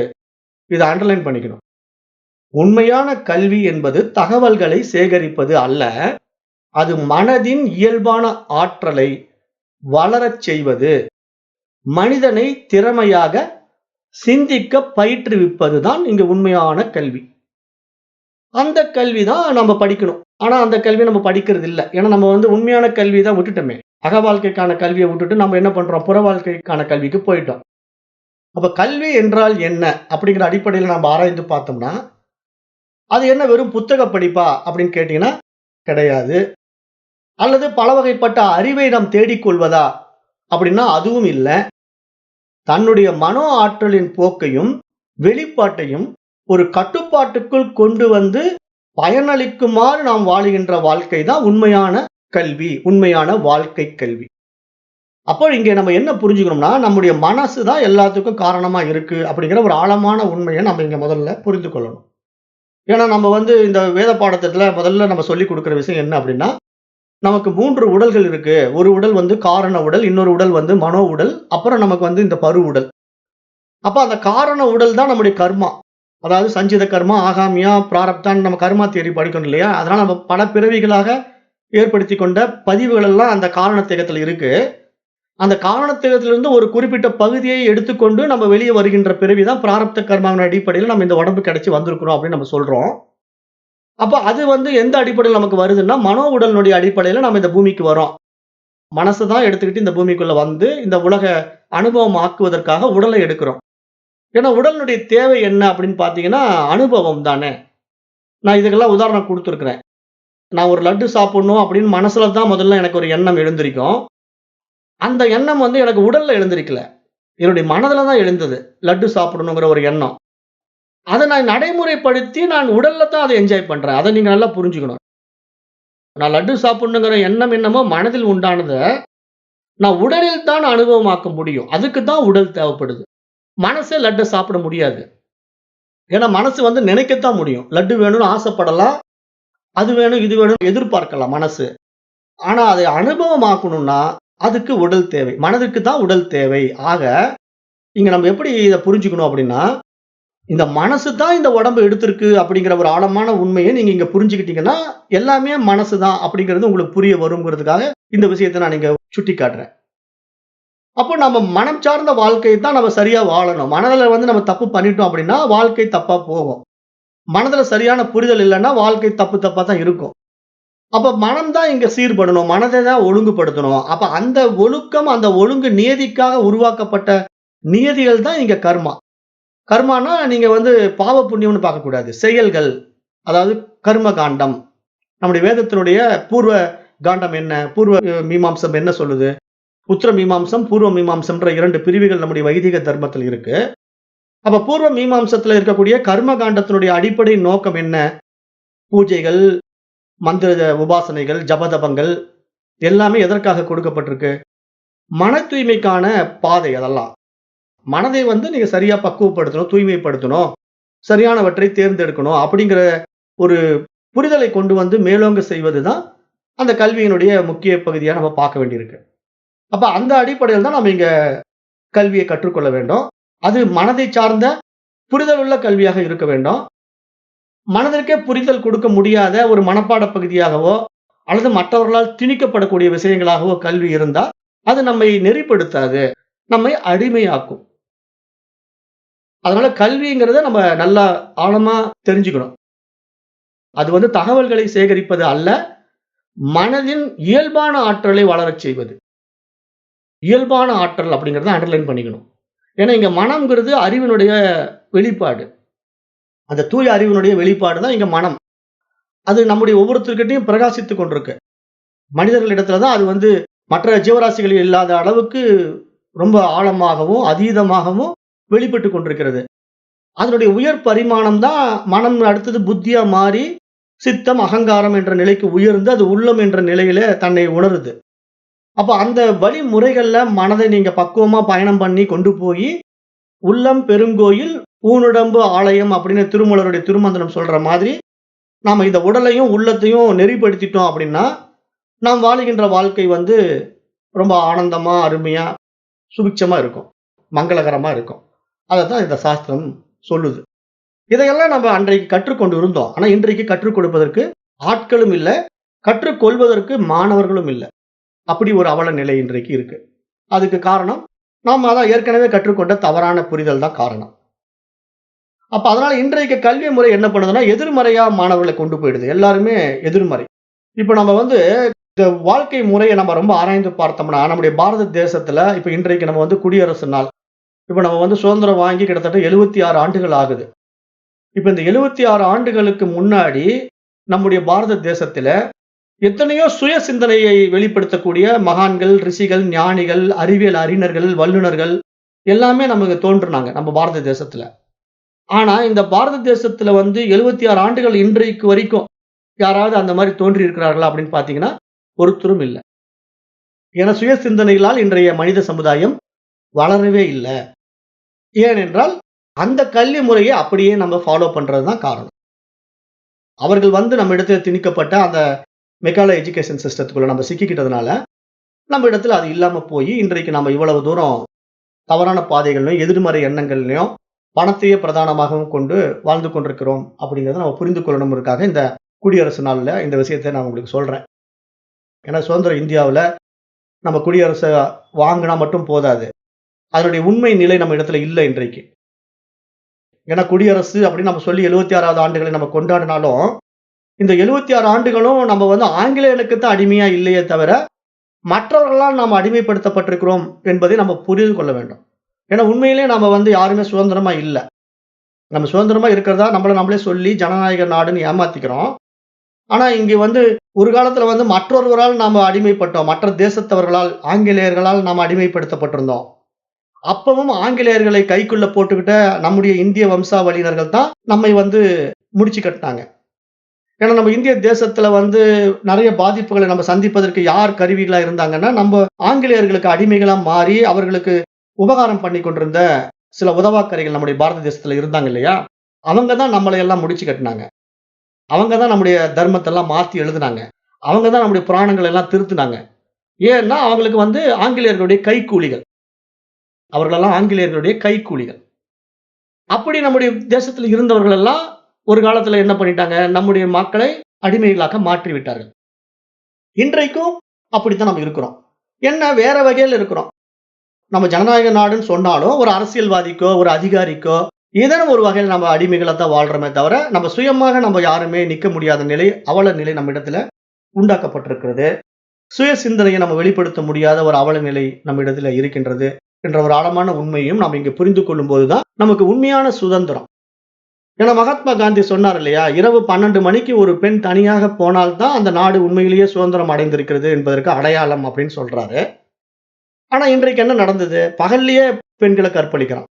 இத அண்டர்லைன் பண்ணிக்கணும். உண்மையான கல்வி என்பது தகவல்களை சேகரிப்பது அல்ல. அது மனதின் இயல்பான ஆற்றலை வளரச் செய்வது. மனிதனை திறமையாக சிந்திக்க பயிற்றுவிப்பது தான் இங்க உண்மையான கல்வி. அந்த கல்வி தான் நம்ம படிக்கணும். ஆனா அந்த கல்விய நம்ம படிக்கிறது இல்ல. ஏன்னா நம்ம வந்து உண்மையான கல்விய தான் விட்டுட்டோமே. அக வாழ்க்கைக்கான கல்விய விட்டுட்டு நம்ம என்ன பண்றோம்? புற வாழ்க்கைக்கான கல்விக்கு போயிட்டோம். அப்ப கல்வி என்றால் என்ன? அப்படிங்கிற அடிப்படையில நம்ம ஆராய்ந்து பார்த்தோம்னா, அது என்ன வெறும் புத்தக படிப்பா? அப்படின்னு கேட்டீங்கன்னா, கிடையாது. அல்லது பல வகைப்பட்ட அறிவை நாம் தேடிக் கொள்வதா? அப்படின்னா அதுவும் இல்ல. தன்னுடைய மனோ ஆற்றலின் போக்கையும், வெளிப்பாட்டையும் ஒரு கட்டுப்பாட்டுக்குள் கொண்டு வந்து பயனளிக்குமாறு நாம் வாழுகின்ற வாழ்க்கை தான் உண்மையான கல்வி, உண்மையான வாழ்க்கை கல்வி. அப்போ இங்க நம்ம என்ன புரிஞ்சுக்கணும்னா, நம்முடைய மனசு தான் எல்லாத்துக்கும் காரணமா இருக்கு அப்படிங்கிற ஒரு ஆழமான உண்மைய நம்ம இங்க முதல்ல புரிந்து கொள்ளணும். ஏன்னா நம்ம வந்து இந்த வேத பாடத்திட்டத்துல முதல்ல நம்ம சொல்லிக் குடுக்குற விஷயம் என்ன அப்படின்னா, நமக்கு 3 உடல்கள் இருக்கு. ஒரு உடல் வந்து காரண உடல், இன்னொரு உடல் வந்து மனோ உடல், அப்புறம் நமக்கு வந்து இந்த பரு உடல். அப்ப அந்த காரண உடல் தான் நம்முடைய கர்மா. அதாவது சஞ்சித கர்மா, ஆகாமியா, பிராரப்தான்னு நம்ம கர்மா தியரி படிக்கணும் இல்லையா? அதனால நம்ம பல பிறவிகளாக ஏற்படுத்திக் கொண்ட பதிவுகள் எல்லாம் அந்த காரண தேகத்துல இருக்கு. அந்த காரண தேகத்திலிருந்து ஒரு குறிப்பிட்ட பகுதியை எடுத்துக்கொண்டு நம்ம வெளிய வருகின்ற பிறவி தான் பிராரப்த கர்மாவின் அடிப்படையில நம்ம இந்த உடம்பு கிடைச்சு வந்திருக்கிறோம் அப்படின்னு நம்ம சொல்றோம். அப்ப அது வந்து எந்த அடிப்படையில நமக்கு வருதுன்னா, மனோ உடலினுடைய அடிப்படையில நம்ம இந்த பூமிக்கு வரோம். மனசு தான் எடுத்துக்கிட்டு இந்த பூமிக்குள்ள வந்து, இந்த உலக அனுபவம் ஆக்குவதற்காக உடலை எடுக்கிறோம். ஏன்னா உடலினுடைய தேவை என்ன அப்படின்னு பார்த்தீங்கன்னா, அனுபவம் தானே. நான் இதுக்கெல்லாம் உதாரணம் குடுத்துருக்கிறேன். நான் ஒரு லட்டு சாப்பிடணும் அப்படின்னு மனசுல தான் முதல்ல எனக்கு ஒரு எண்ணம் எழுந்திருக்கும். அந்த எண்ணம் வந்து எனக்கு உடல்ல எழுந்திருக்கல. என்னுடைய மனதுல தான் எழுந்தது. லட்டு சாப்பிடணுங்கிற ஒரு எண்ணம். அத நான் நடைமுறைப்படுத்தி நான் உடல்ல தான் அத என்ஜாய் பண்றேன். அத நீங்க நல்லா புரிஞ்சுக்கணும். நான் லட்டு சாப்பிடணுங்கிற எண்ணம் என்னமோ மனதில் உண்டானத, நான் உடலில் தான் அனுபவமாக்க முடியும். அதுக்கு தான் உடல் தேவைப்படுது. மனசே லட்ட சாப்பிட முடியாது. ஏன்னா மனசு வந்து நினைக்கத்தான் முடியும். லட்டு வேணும்னு ஆசைப்படலாம். அது வேணும், இது வேணும்னு எதிர்பார்க்கலாம் மனசு. ஆனா அதை அனுபவமாக்கணும்னா, அதுக்கு உடல் தேவை. மனதுக்கு தான் உடல் தேவை. ஆக, இங்க நம்ம எப்படி இத புரிஞ்சுக்கணும் அப்படின்னா, இந்த மனசு தான் இந்த உடம்ப எடுத்திருக்கு அப்படிங்கிற ஒரு ஆழமான உண்மைய நீங்க இங்க புரிஞ்சுக்கிட்டீங்கன்னா, எல்லாமே மனசு தான் அப்படிங்கிறது உங்களுக்கு புரிய வரும்ங்கிறதுக்காக, இந்த விஷயத்த நான் இங்க சுட்டிக்காட்டுறேன். அப்போ நம்ம மனம் சார்ந்த வாழ்க்கைய தான் நம்ம சரியா வாழணும். மனதுல வந்து நம்ம தப்பு பண்ணிட்டோம் அப்படின்னா, வாழ்க்கை தப்பா போகும். மனதுல சரியான புரிதல் இல்லன்னா, வாழ்க்கை தப்பு தப்பா தான் இருக்கும். அப்ப மனம் தான் இங்க சீர்படணும். மனதை தான் ஒழுங்குபடுத்தணும். அப்ப அந்த ஒழுக்கம், அந்த ஒழுங்கு நியதிக்காக உருவாக்கப்பட்ட நியதிகள் தான் இங்க கர்மா. கர்மான்னா நீங்க வந்து பாவ புண்ணியம்னு பார்க்கக்கூடாது. செயல்கள். அதாவது கர்ம காண்டம். நம்முடைய வேதத்தினுடைய பூர்வ காண்டம் என்ன? பூர்வ மீமாம்சம் என்ன சொல்லுது? உத்தர மீமாம்சம், பூர்வ மீமாம்சம்ன்ற 2 பிரிவுகள் நம்முடைய வைதிக தர்மத்தில் இருக்கு. அப்ப பூர்வ மீமாம்சத்துல இருக்கக்கூடிய கர்ம காண்டத்தினுடைய அடிப்படை நோக்கம் என்ன? பூஜைகள், மந்திர உபாசனைகள், ஜபதபங்கள் எல்லாமே எதற்காக கொடுக்கப்பட்டிருக்கு? மன தூய்மைக்கான பாதை அதெல்லாம். மனதை வந்து நீங்க சரியா பக்குவப்படுத்தணும், தூய்மைப்படுத்தணும், சரியானவற்றை தேர்ந்தெடுக்கணும் அப்படிங்கிற ஒரு புரிதலை கொண்டு வந்து மேலோங்க செய்வது தான் அந்த கல்வியினுடைய முக்கிய பகுதியா நம்ம பார்க்க வேண்டியிருக்கு. அப்ப அந்த அடிப்படையில் தான் நம்ம இங்க கல்வியை கற்றுக்கொள்ள வேண்டும். அது மனதை சார்ந்த புரிதல் உள்ள கல்வியாக இருக்க வேண்டும். மனதிற்கே புரிதல் கொடுக்க முடியாத ஒரு மனப்பாட பகுதியாகவோ, அல்லது மற்றவர்களால் திணிக்கப்படக்கூடிய விஷயங்களாகவோ கல்வி இருந்தா, அது நம்மை நெறிப்படுத்தாது. நம்மை அடிமையாக்கும். அதனால கல்விங்கிறத நம்ம நல்லா ஆழமா தெரிஞ்சுக்கணும். அது வந்து தகவல்களை சேகரிப்பது அல்ல, மனதின் இயல்பான ஆற்றலை வளரச் செய்வது. இயல்பான ஆற்றல் அப்படிங்கிறத அண்டர்லைன் பண்ணிக்கணும். ஏன்னா இங்க மனம்ங்கிறது அறிவினுடைய வெளிப்பாடு. அந்த தூய அறிவினுடைய வெளிப்பாடு தான் இங்க மனம். அது நம்முடைய ஒவ்வொருத்தர்கிட்டயும் பிரகாசித்துக் கொண்டிருக்கு. மனிதர்களிடத்துல தான் அது வந்து மற்ற ஜீவராசிகளில் இல்லாத அளவுக்கு ரொம்ப ஆழமாகவும், அதீதமாகவும் வெளிப்பட்டுக் கொண்டிருக்கிறது. அதனுடைய உயர் பரிமாணம் தான் மனம் அடுத்தது புத்தியா மாறி, சித்தம், அகங்காரம் என்ற நிலைக்கு உயர்ந்து, அது உள்ளம் என்ற நிலையில தன்னை உணருது. அப்ப அந்த வழிமுறைகள்ல மனதை நீங்க பக்குவமா பயணம் பண்ணி கொண்டு போயி, உள்ளம் பெருங்கோயில், ஊனுடம்பு ஆலயம் அப்படின்னு திருமூலருடைய திருமந்திரம் சொல்ற மாதிரி, நாம இந்த உடலையும், உள்ளத்தையும் நெறிப்படுத்திட்டோம் அப்படின்னா, நாம் வாழுகின்ற வாழ்க்கை வந்து ரொம்ப ஆனந்தமா, அருமையா, சுபிட்சமா இருக்கும். மங்களகரமா இருக்கும். அதத்தான் இந்த சாஸ்திரம் சொல்லுது. இதையெல்லாம் நம்ம அன்றைக்கு கற்றுக்கொண்டு இருந்தோம். ஆனா இன்றைக்கு கற்றுக் கொடுப்பதற்கு ஆட்களும் இல்ல, கற்றுக்கொள்வதற்கு மாணவர்களும் இல்ல. அப்படி ஒரு அவல நிலை இன்றைக்கு இருக்கு. அதுக்கு காரணம், நாம அதான் ஏற்கனவே கற்றுக்கொண்ட தவறான புரிதல் தான் காரணம். அப்ப அதனால இன்றைக்கு கல்வி முறை என்ன பண்ணுதுன்னா, எதிர்மறையா மாணவர்கள கொண்டு போயிடுது. எல்லாருமே எதிர்மறை. இப்ப நம்ம வந்து இந்த வாழ்க்கை முறைய நம்ம ரொம்ப ஆராய்ந்து பார்த்தோம்னா, நம்முடைய பாரத தேசத்துல இப்ப இன்றைக்கு நம்ம வந்து குடியரசு நாள். இப்ப நம்ம வந்து சுதந்திரம் வாங்கி கிட்டத்தட்ட 76 ஆண்டுகள் ஆகுது. இப்ப இந்த 76 ஆண்டுகளுக்கு முன்னாடி நம்முடைய பாரத தேசத்தில எத்தனையோ சுய சிந்தனையை வெளிப்படுத்தக்கூடிய மகான்கள், ரிஷிகள், ஞானிகள், அறிவியல் அறிஞர்கள், வல்லுனர்கள் எல்லாமே நமக்கு தோன்றுனாங்க நம்ம பாரத தேசத்துல. ஆனா இந்த பாரத தேசத்துல வந்து 76 ஆண்டுகள் இன்றைக்கு வரைக்கும் யாராவது அந்த மாரி தோன்றி இருக்கிறார்களா அப்படின்னு பார்த்தீங்கன்னா, ஒருத்தரும் இல்ல. ஏன்னா சுய சிந்தனைகளால் இன்றைய மனித சமுதாயம் வளரவே இல்ல. ஏனென்றால், அந்த கல்வி முறைய அப்படியே நம்ம ஃபாலோ பண்றது தான் காரணம். அவர்கள் வந்து நம்மிடத்தில் திணிக்கப்பட்ட அந்த மெக்காலே எஜுகேஷன் சிஸ்டத்துக்குள்ள நம்ம சிக்கிக்கிட்டதுனால, நம்ம இடத்துல அது இல்லாம போயி, இன்றைக்கு நம்ம இவ்வளவு தூரம் தவறான பாதைகள்லயும், எதிர்மறை எண்ணங்கள்லயும், பணத்தையே பிரதானமாகவும் கொண்டு வாழ்ந்து கொண்டிருக்கிறோம் அப்படிங்கிறத நம்ம புரிந்து கொள்ளணும்ன்றதுக்காக இந்த குடியரசு நாள்ல இந்த விஷயத்த நான் உங்களுக்கு சொல்றேன். ஏன்னா சுதந்திர இந்தியாவுல நம்ம குடியரச வாங்குனா மட்டும் போதாது. அதனுடைய உண்மை நிலை நம்ம இடத்துல இல்ல இன்றைக்கு. ஏன்னா குடியரசு அப்படின்னு நம்ம சொல்லி 76வது ஆண்டுகளை நம்ம கொண்டாடினாலும், இந்த 76 ஆண்டுகளும் நம்ம வந்து ஆங்கிலேயனுக்கு தான் அடிமையா இல்லையே தவிர, மற்றவர்களால் நாம் அடிமைப்படுத்தப்பட்டிருக்கிறோம் என்பதை நம்ம புரிந்து கொள்ள வேண்டும். ஏன்னா உண்மையிலேயே நம்ம வந்து யாருமே சுதந்திரமா இல்ல. நம்ம சுதந்திரமா இருக்கிறதா நம்மள நம்மளே சொல்லி ஜனநாயக நாடுன்னு ஏமாத்திக்கிறோம். ஆனா இங்க வந்து ஒரு காலத்துல வந்து மற்றொருவரால் நாம அடிமைப்பட்டோம். மற்ற தேசத்தவர்களால், ஆங்கிலேயர்களால் நாம் அடிமைப்படுத்தப்பட்டிருந்தோம். அப்பவும் ஆங்கிலேயர்களை கைக்குள்ள போட்டுக்கிட்ட நம்முடைய இந்திய வம்சாவளியினர்கள் தான் நம்மை வந்து முடிச்சு கட்டுனாங்க. ஏன்னா நம்ம இந்திய தேசத்துல வந்து நெறைய பாதிப்புகளை நம்ம சந்திப்பதற்கு யார் கருவிகளா இருந்தாங்கன்னா, நம்ம ஆங்கிலேயர்களுக்கு அடிமைகளா மாறி அவர்களுக்கு உபகாரம் பண்ணி கொண்டிருந்த சில உதவாக்கரைகள் நம்முடைய பாரத தேசத்துல இருந்தாங்க இல்லையா? அவங்க தான் நம்மளை எல்லாம் முடிச்சு கட்டுனாங்க. அவங்க தான் நம்முடைய தர்மத்தெல்லாம் மாத்தி எழுதுனாங்க. அவங்க தான் நம்முடைய புராணங்கள் எல்லாம் திருத்துனாங்க. ஏன்னா அவங்களுக்கு வந்து ஆங்கிலேயர்களுடைய கைக்கூலிகள். அவர்களெல்லாம் ஆங்கிலேயர்களுடைய கைக்கூலிகள். அப்படி நம்முடைய தேசத்துல இருந்தவர்கள் எல்லாம் ஒரு காலத்துல என்ன பண்ணிட்டாங்க? நம்முடைய மக்களை அடிமைகளாக மாற்றி விட்டார்கள். இன்றைக்கும் அப்படித்தான் நம்ம இருக்கிறோம். என்ன வேற வகையில இருக்கிறோம். நம்ம ஜனநாயக நாடுன்னு சொன்னாலும், ஒரு அரசியல்வாதிக்கோ, ஒரு அதிகாரிக்கோ, ஏதேனும் ஒரு வகையில நம்ம அடிமைகளா தான் வாழ்றோமே தவிர, நம்ம சுயமாக நம்ம யாருமே நிக்க முடியாத நிலை, அவல நிலை நம்மிடத்துல உண்டாக்கப்பட்டிருக்கிறது. சுய சிந்தனையை நம்ம வெளிப்படுத்த முடியாத ஒரு அவல நிலை நம்மிடத்துல இருக்கின்றது என்ற ஒரு ஆழமான உண்மையும் நாம் இங்க புரிந்து கொள்ளும்போது தான் நமக்கு உண்மையான சுதந்திரம். ஏன்னா மகாத்மா காந்தி சொன்னார் இல்லையா? இரவு 12 மணிக்கு ஒரு பெண் தனியாக போனால் தான் அந்த நாடு உண்மையிலேயே சுதந்திரம் அடைந்திருக்கிறது என்பதற்கு அடையாளம் அப்படின்னு சொல்றாரு. ஆனா இன்றைக்கு என்ன நடந்தது? பகல்லேயே பெண்களை கற்பழிக்கிறான்.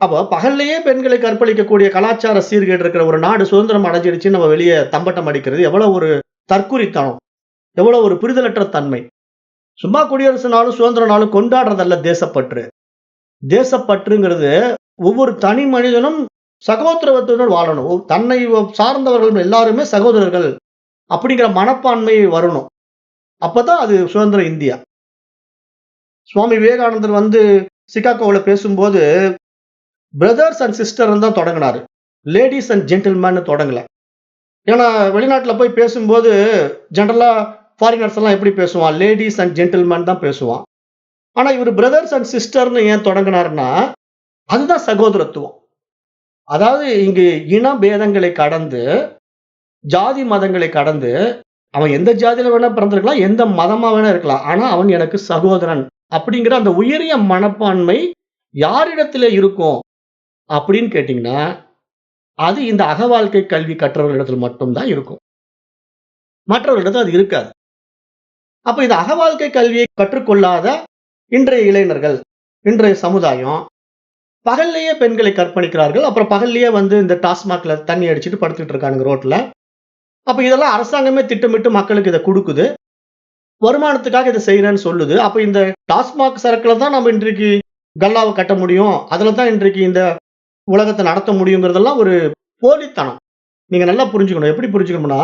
அப்போ பகல்லேயே பெண்களை கற்பழிக்கக்கூடிய கலாச்சார சீர்கேடு இருக்கிற ஒரு நாடு சுதந்திரம் அடைஞ்சிடுச்சுன்னு நம்ம வெளியே தம்பட்டம் அடிக்கிறது எவ்வளவு ஒரு தற்குறித்தனம், எவ்வளவு ஒரு புரிதலற்ற தன்மை. சும்மா குடியரசு நாளும் சுதந்திர நாளும் கொண்டாடுறதல்ல தேசப்பற்று. தேசப்பற்றுங்கிறது ஒவ்வொரு தனி மனிதனும் சகோதரத்துடன் வாழணும். தன்னை சார்ந்தவர்கள் எல்லாருமே சகோதரர்கள் அப்படிங்கிற மனப்பான்மை வரணும். அப்பதான் அது சுதந்திர இந்தியா. சுவாமி விவேகானந்தர் வந்து சிகாகோவுல பேசும்போது பிரதர்ஸ் அண்ட் சிஸ்டர் தான் தொடங்கினாரு. லேடிஸ் அண்ட் ஜென்டில்மேன் தொடங்கல. ஏன்னா வெளிநாட்டுல போய் பேசும்போது ஜெனரலா ஃபாரினர்ஸ் எல்லாம் எப்படி பேசுவான்? லேடிஸ் அண்ட் ஜென்டில்மேன் தான் பேசுவான். ஆனா இவர் பிரதர்ஸ் அண்ட் சிஸ்டர்னு ஏன் தொடங்கினாருன்னா, அதுதான் சகோதரத்துவம். அதாவது இங்கு இன பேதங்களை கடந்து, ஜாதி மதங்களை கடந்து, அவன் எந்த ஜாதியில வேணா பிறந்திருக்கலாம், எந்த மதமா வேணா இருக்கலாம். ஆனா அவன் எனக்கு சகோதரன் அப்படிங்கிற அந்த உயரிய மனப்பான்மை யாரிடத்திலே இருக்கும் அப்படின்னு கேட்டீங்கன்னா, அது இந்த அகவாழ்க்கை கல்வி கற்றவர்களிடத்தில் மட்டும் தான் இருக்கும். மற்றவர்களிடத்தில் அது இருக்காது. அப்ப இந்த அகவாழ்க்கை கல்வியை கற்றுக்கொள்ளாத இன்றைய இளைஞர்கள், இன்றைய சமுதாயம் பகல்லேயே பெண்களை கற்பழிக்கிறார்கள். அப்புறம் பகல்லேயே வந்து இந்த டாஸ்மாக்ல தண்ணி அடிச்சுட்டு படுத்துட்டு இருக்கானுங்க ரோட்ல. அப்ப இதெல்லாம் அரசாங்கமே திட்டமிட்டு மக்களுக்கு இத குடுக்குது. வருமானத்துக்காக இத செய்றேன்னு சொல்லுது. அப்ப இந்த டாஸ்மாக் சரக்குல தான் நம்ம இன்றைக்கு கல்லாவ கட்ட முடியும். அதுல தான் இன்றைக்கு இந்த உலகத்த நடத்த முடியுங்கிறதெல்லாம் ஒரு போலித்தனம். நீங்க நல்லா புரிஞ்சுக்கணும். எப்படி புரிஞ்சுக்கணும்னா,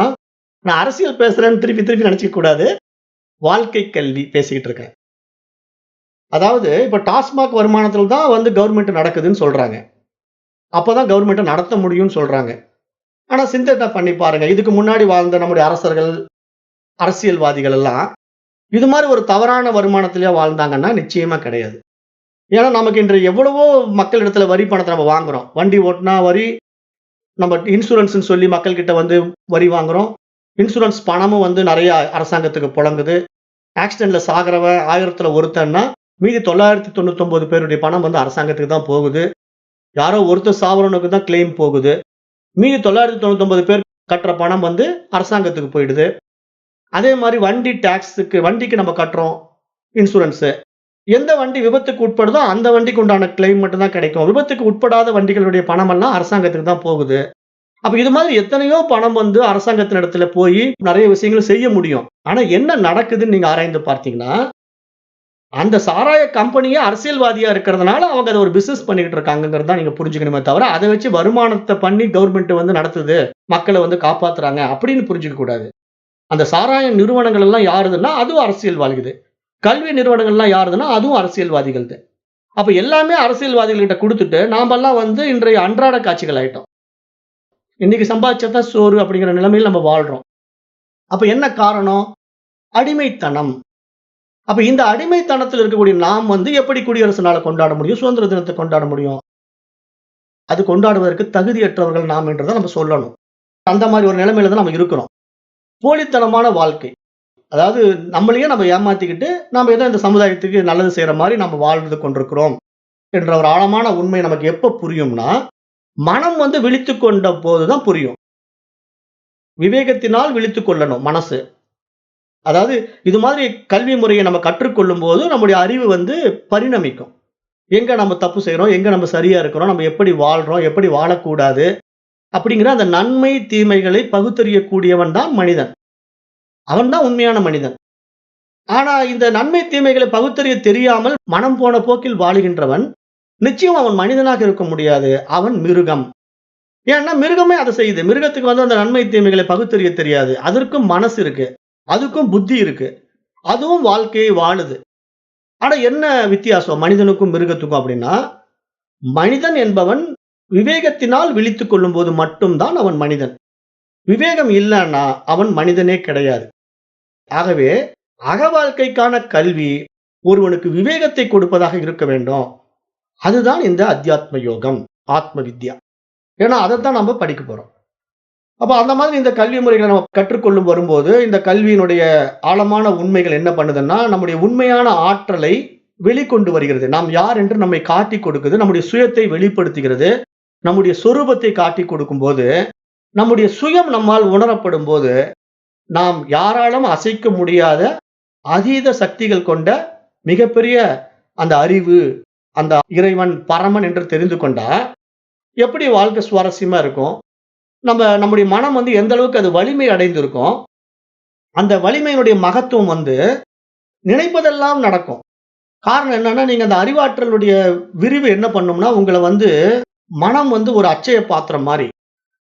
நான் அரசியல் பேசுறேன்னு திருப்பி திருப்பி நினைச்சுக்க கூடாது. வாழ்க்கை கல்வி பேசிக்கிட்டு இருக்கேன். அதாவது இப்ப டாஸ்மாக் வருமானத்துல தான் வந்து கவர்ன்மெண்ட் நடக்குதுன்னு சொல்றாங்க. அப்பதான் கவர்ன்மெண்ட்ட நடத்த முடியும்னு சொல்றாங்க. ஆனா சிந்தனை பண்ணி பாருங்க. இதுக்கு முன்னாடி வாழ்ந்த நம்முடைய அரசர்கள், அரசியல்வாதிகள் எல்லாம் இது மாரி ஒரு தவறான வருமானத்திலேயே வாழ்ந்தாங்கன்னா நிச்சயமா கிடையாது. ஏன்னா நமக்கு இன்று எவ்வளவோ மக்களிடத்துல வரி பணத்த நம்ம வாங்குறோம். வண்டி ஓட்டுனா வரி, நம்ம இன்சூரன்ஸ்ன்னு சொல்லி மக்கள்கிட்ட வந்து வரி வாங்குறோம். இன்சூரன்ஸ் பணமும் வந்து நெறைய அரசாங்கத்துக்கு புழங்குது. ஆக்சிடென்ட்ல சாகுறவன் 1000த்துல ஒருத்தன்னா, மீதி 999 பேருடைய பணம் வந்து அரசாங்கத்துக்கு தான் போகுது. யாரோ ஒருத்தர் சாவறவனுக்கு தான் கிளைம் போகுது. மீதி 999 பேர் கட்டுற பணம் வந்து அரசாங்கத்துக்கு போயிடுது. அதே மாரி வண்டி டாக்ஸுக்கு வண்டிக்கு நம்ம கட்டுறோம் இன்சூரன்ஸ். எந்த வண்டி விபத்துக்கு உட்படுதோ அந்த வண்டிக்கு உண்டான கிளைம் மட்டும் தான் கிடைக்கும். விபத்துக்கு உட்படாத வண்டிகளுடைய பணமெல்லாம் அரசாங்கத்துக்கு தான் போகுது. அப்ப இது மாதிரி எத்தனையோ பணம் வந்து அரசாங்கத்தினிடத்துல போயி நெறைய விஷயங்கள் செய்ய முடியும். ஆனா என்ன நடக்குதுன்னு நீங்க ஆராய்ந்து பார்த்தீங்கன்னா, அந்த சாராய கம்பெனியே அரசியல்வாதியா இருக்கிறதுனால அவங்க அத ஒரு பிசினஸ் பண்ணிக்கிட்டு இருக்காங்கங்கிறது தான் நீங்க புரிஞ்சுக்கணுமே தவிர, அத வச்சு வருமானத்த பண்ணி கவர்ன்மெண்ட் வந்து நடத்துது, மக்கள வந்து காப்பாத்துறாங்க அப்படின்னு புரிஞ்சுக்க கூடாது. அந்த சாராய நிறுவனங்கள் எல்லாம் யாருதுன்னா, அதுவும் அரசியல்வாதிகள். கல்வி நிறுவனங்கள்லாம் யாருதுன்னா, அதுவும் அரசியல்வாதிகள்து. அப்ப எல்லாமே அரசியல்வாதிகள்கிட்ட குடுத்துட்டு, நாமெல்லாம் வந்து இன்றைய அன்றாட காட்சிகள் ஆயிட்டோம். இன்னைக்கு சம்பாதிச்சா தான் சோறு அப்படிங்கிற நிலைமையில நம்ம வாழ்றோம். அப்ப என்ன காரணம்? அடிமைத்தனம். அப்ப இந்த அடிமைத்தனத்துல இருக்கக்கூடிய நாம் வந்து எப்படி குடியரசு நாள கொண்டாட முடியும்? சுதந்திர தினத்த கொண்டாட முடியும்? அது கொண்டாடுவதற்கு தகுதியற்றவர்கள் நாம் என்றத நம்ம சொல்லணும். அந்த மாரி ஒரு நிலைமையில தான் நம்ம இருக்கிறோம். போலித்தனமான வாழ்க்கை. அதாவது நம்மளையே நம்ம ஏமாத்திக்கிட்டு, நாம ஏதோ இந்த சமுதாயத்துக்கு நல்லது செய்ற மாரி நம்ம வாழ்ந்து கொண்டிருக்கிறோம் என்ற ஒரு ஆழமான உண்மை நமக்கு எப்ப புரியும்னா, மனம் வந்து விழித்துக் கொண்ட போது தான் புரியும். விவேகத்தினால் விழித்துக் கொள்ளணும் மனசு. அதாவது இது மாதிரி கல்வி முறைய நம்ம கற்றுக்கொள்ளும்போது, நம்முடைய அறிவு வந்து பரிணமிக்கும். எங்க நம்ம தப்பு செய்றோம்? எங்க நம்ம சரியா இருக்கிறோம்? நம்ம எப்படி வாழ்றோம்? எப்படி வாழக்கூடாது? அப்படிங்கிற அந்த நன்மை, தீமைகளை பகுத்தறியக்கூடியவன் தான் மனிதன். அவன் தான் உண்மையான மனிதன். ஆனா இந்த நன்மை, தீமைகளை பகுத்தறிய தெரியாமல் மனம் போன போக்கில் வாழுகின்றவன், நிச்சயம் அவன் மனிதனாக இருக்க முடியாது. அவன் மிருகம். ஏன்னா மிருகமே அத செய்யுது. மிருகத்துக்கு வந்து அந்த நன்மை, தீமைகளை பகுத்தறிய தெரியாது. அதற்கும் மனசு இருக்கு. அதுக்கும் புத்தி இருக்கு. அதுவும் வாழ்க்கையை வாழுது. ஆனா என்ன வித்தியாசம் மனிதனுக்கும், மிருகத்துக்கும் அப்படின்னா, மனிதன் என்பவன் விவேகத்தினால் விழித்துக் கொள்ளும்போது மட்டும் தான் அவன் மனிதன். விவேகம் இல்லன்னா அவன் மனிதனே கிடையாது. ஆகவே அக வாழ்க்கைக்கான கல்வி ஒருவனுக்கு விவேகத்தை கொடுப்பதாக இருக்க வேண்டும். அதுதான் இந்த அத்தியாத்ம யோகம், ஆத்ம வித்யா. ஏன்னா அதத்தான் நம்ம படிக்க போறோம். அப்ப அந்த மாதிரி இந்த கல்வி முறைகளை நம்ம கற்றுக்கொள்ளும் வரும்போது, இந்த கல்வியினுடைய ஆழமான உண்மைகள் என்ன பண்ணுதுன்னா, நம்முடைய உண்மையான ஆற்றலை வெளிக்கொண்டு வருகிறது. நாம் யார் என்று நம்மை காட்டிக் கொடுக்குது. நம்முடைய சுயத்தை வெளிப்படுத்துகிறது. நம்முடைய சொரூபத்தை காட்டிக் கொடுக்கும்போது, நம்முடைய சுயம் நம்மால் உணரப்படும்போது, நாம் யாராலும் அசைக்க முடியாத அதீத சக்திகள் கொண்ட மிகப்பெரிய அந்த அறிவு, அந்த இறைவன், பரமன் என்று தெரிந்து கொண்டா, எப்படி வாழ்க்கை சுவாரஸ்யமா இருக்கும்? நம்முடைய மனம் வந்து எந்த அளவுக்கு அது வலிமை அடைந்திருக்கும். அந்த வலிமையினுடைய மகத்துவம் வந்து நினைப்பதெல்லாம் நடக்கும். காரணம் என்னன்னா, நீங்க அந்த அறிவாற்றலுடைய விரிவு என்ன பண்ணும்னா, உங்கள வந்து மனம் வந்து ஒரு அட்சய பாத்திரம் மாரி.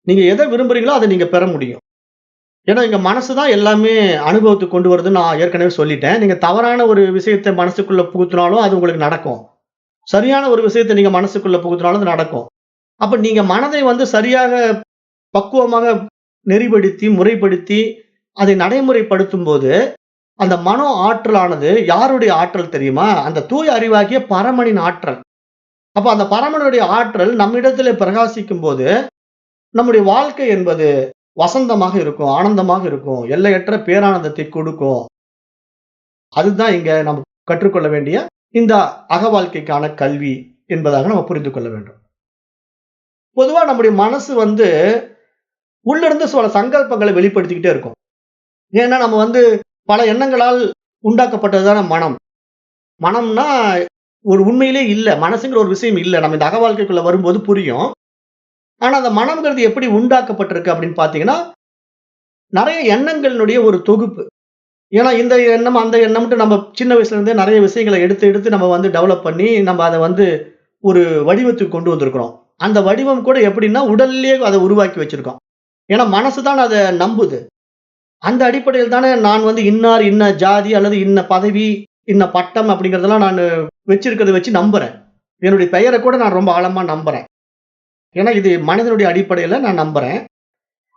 நீங்க எத விரும்புறீங்களோ, அத நீங்க பெற முடியும். ஏன்னா, இங்க மனசு தான் எல்லாமே அனுபவத்துக்கு கொண்டு வருதுன்னு நான் ஏற்கனவே சொல்லிட்டேன். நீங்க தவறான ஒரு விஷயத்த மனசுக்குள்ள புகுத்துனாலும் அது உங்களுக்கு நடக்கும். சரியான ஒரு விஷயத்த நீங்க மனசுக்குள்ள புகுத்துனாலும் அது நடக்கும். அப்ப நீங்க மனதை வந்து சரியாக பக்குவமாக நெறிப்படுத்தி, முறைப்படுத்தி, அதை நடைமுறைப்படுத்தும்போது, அந்த மனோ ஆற்றலானது யாருடைய ஆற்றல் தெரியுமா? அந்த தூய அறிவாகிய பரமனின் ஆற்றல். அப்ப அந்த பரமனுடைய ஆற்றல் நம்மிடத்திலே பிரகாசிக்கும்போது, நம்முடைய வாழ்க்கை என்பது வசந்தமாக இருக்கும், ஆனந்தமாக இருக்கும், எல்லையற்ற பேரானந்தத்தை கொடுக்கும். அதுதான் இங்க நம்ம கற்றுக்கொள்ள வேண்டிய இந்த அக வாழ்க்கைக்கான கல்வி என்பதாக நம்ம புரிந்து கொள்ள வேண்டும். பொதுவா நம்முடைய மனசு வந்து உள்ளிருந்து சில சங்கல்பங்களை வெளிப்படுத்திக்கிட்டே இருக்கும். ஏன்னா நம்ம வந்து பல எண்ணங்களால் உண்டாக்கப்பட்டது தானே மனம். மனம்னா ஒரு உண்மையிலே இல்ல. மனசுங்கிற ஒரு விஷயம் இல்ல. நம்ம இந்த அக வாழ்க்கைக்குள்ள வரும்போது புரியும். ஆனா அந்த மனம்ங்கிறது எப்படி உண்டாக்கப்பட்டிருக்கு அப்படின்னு பார்த்தீங்கன்னா, நெறைய எண்ணங்களினுடைய ஒரு தொகுப்பு. ஏன்னா இந்த எண்ணம், அந்த எண்ணம்ன்ட்டு நம்ம சின்ன வயசுல இருந்தே நெறைய விஷயங்கள எடுத்து, எடுத்து நம்ம வந்து டெவலப் பண்ணி, நம்ம அத வந்து ஒரு வடிவத்துக்கு கொண்டு வந்திருக்கிறோம். அந்த வடிவம் கூட எப்படின்னா, உடல்லயே அத உருவாக்கி வச்சிருக்கோம். ஏன்னா மனசு தான் அத நம்புது. அந்த அடிப்படையில் தானே நான் வந்து இன்னார், இன்ன ஜாதி அல்லது இன்ன பதவி, இன்ன பட்டம் அப்படிங்கிறதெல்லாம் நானு வச்சிருக்கிறத வச்சு நம்புறேன். என்னுடைய பெயர கூட நான் ரொம்ப ஆழமா நம்புறேன். ஏன்னா இது மனிதனுடைய அடிப்படையில நான் நம்புறேன்.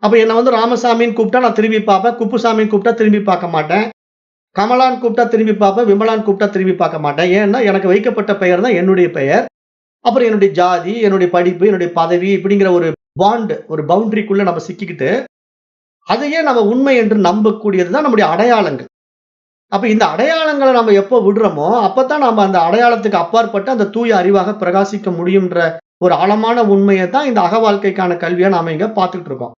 அப்ப என்ன வந்து ராமசாமின்னு கூப்பிட்டா நான் திரும்பி பார்ப்பேன். குப்புசாமின்னு கூப்பிட்டா திரும்பி பார்க்க மாட்டேன். கமலான்னு கூப்பிட்டா திரும்பி பார்ப்பேன். விமலான்னு கூப்பிட்டா திரும்பி பார்க்க மாட்டேன். ஏன்னா எனக்கு வைக்கப்பட்ட பெயர் தான் என்னுடைய பெயர். அப்புறம் என்னுடைய ஜாதி, என்னுடைய படிப்பு, என்னுடைய பதவி இப்படிங்கிற ஒரு பாண்ட், ஒரு பவுண்டரிக்குள்ள நம்ம சிக்கிக்கிட்டு, அதையே நம்ம உண்மை என்று நம்பக்கூடியது தான் நம்முடைய அடையாளங்கள். அப்ப இந்த அடையாளங்கள நம்ம எப்போ விடுறோமோ, அப்பத்தான் நம்ம அந்த அடையாளத்துக்கு அப்பாற்பட்டு அந்த தூய அறிவாக பிரகாசிக்க முடியும்ன்ற ஒரு ஆழமான உண்மைய தான் இந்த அக வாழ்க்கைக்கான கல்வியா நாம இங்க பார்த்துட்டு இருக்கோம்.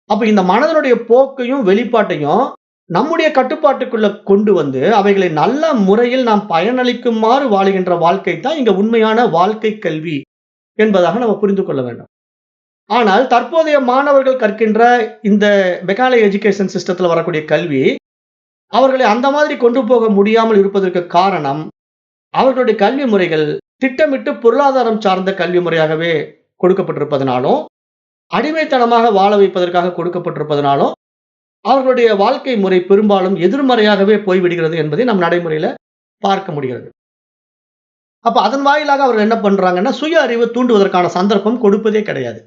அப்ப இந்த மனதனுடைய போக்கையும், வெளிப்பாட்டையும் நம்முடைய கட்டுப்பாட்டுக்குள்ள கொண்டு வந்து, அவைகளை நல்ல முறையில் நாம் பயனளிக்குமாறு வாழுகின்ற வாழ்க்கை தான் இங்க உண்மையான வாழ்க்கை கல்வி என்பதாக நம்ம புரிந்து கொள்ள வேண்டும். ஆனால் தற்போதைய மாணவர்கள் கற்கின்ற இந்த மெக்காலே எஜுகேஷன் சிஸ்டத்துல வரக்கூடிய கல்வி, அவர்களை அந்த மாதிரி கொண்டு போக முடியாமல் இருப்பதற்கு காரணம், அவர்களுடைய கல்வி முறைகள் திட்டமிட்டு பொருளாதாரம் சார்ந்த கல்வி முறையாகவே கொடுக்கப்பட்டிருப்பதனாலும், அடிமைத்தனமாக வாழ வைப்பதற்காக கொடுக்கப்பட்டிருப்பதனாலும், அவர்களுடைய வாழ்க்கை முறை பெரும்பாலும் எதிர்மறையாகவே போய்விடுகிறது என்பதை நம் நடைமுறையில பார்க்க முடிகிறது. அப்ப அதன் வாயிலாக அவர்கள் என்ன பண்றாங்கன்னா, சுய அறிவு தூண்டுவதற்கான சந்தர்ப்பம் கொடுப்பதே கிடையாது.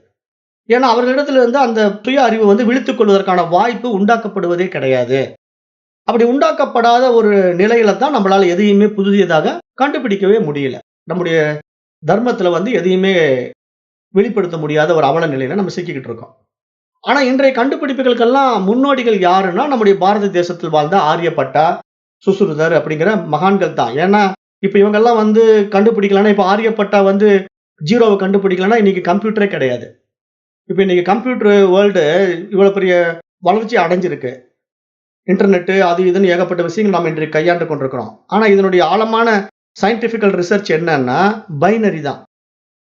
ஏன்னா அவர்களிடத்துல இருந்து அந்த சுய அறிவு விழித்துக் கொள்வதற்கான வாய்ப்பு உண்டாக்கப்படுவதே கிடையாது. அப்படி உண்டாக்கப்படாத ஒரு நிலையில தான் நம்மளால எதையுமே புதியதாக கண்டுபிடிக்கவே முடியல. நம்முடைய தர்மத்துல எதையுமே வெளிப்படுத்த முடியாத ஒரு அவல நிலையில நம்ம சிக்கிக்கிட்டு இருக்கோம். ஆனா இன்றைய கண்டுபிடிப்புகளுக்கெல்லாம் முன்னோடிகள் யாருன்னா, நம்முடைய பாரத தேசத்தில் வாழ்ந்த ஆரியப்பட்டா, சுஷ்ருதர் அப்படிங்கிற மகான்கள் தான். ஏன்னா, இப்ப இவங்கெல்லாம் கண்டுபிடிக்கலன்னா, இப்ப ஆரியப்பட்டா 0வ கண்டுபிடிக்கலன்னா, இன்னைக்கு கம்ப்யூட்டரே கிடையாது. இப்ப இன்னைக்கு கம்ப்யூட்டர் வேர்ல்டு இவ்வளவு பெரிய வளர்ச்சி அடைஞ்சிருக்கு. இன்டர்நெட் அது இதுன்னு ஏகப்பட்ட விஷயங்கள் நாம் இன்றைக்கு கையாண்டு கொண்டிருக்கிறோம். ஆனா இதனுடைய ஆழமான சயின்டிபிக்கல் ரிசர்ச் என்னன்னா, பைனரி தான்.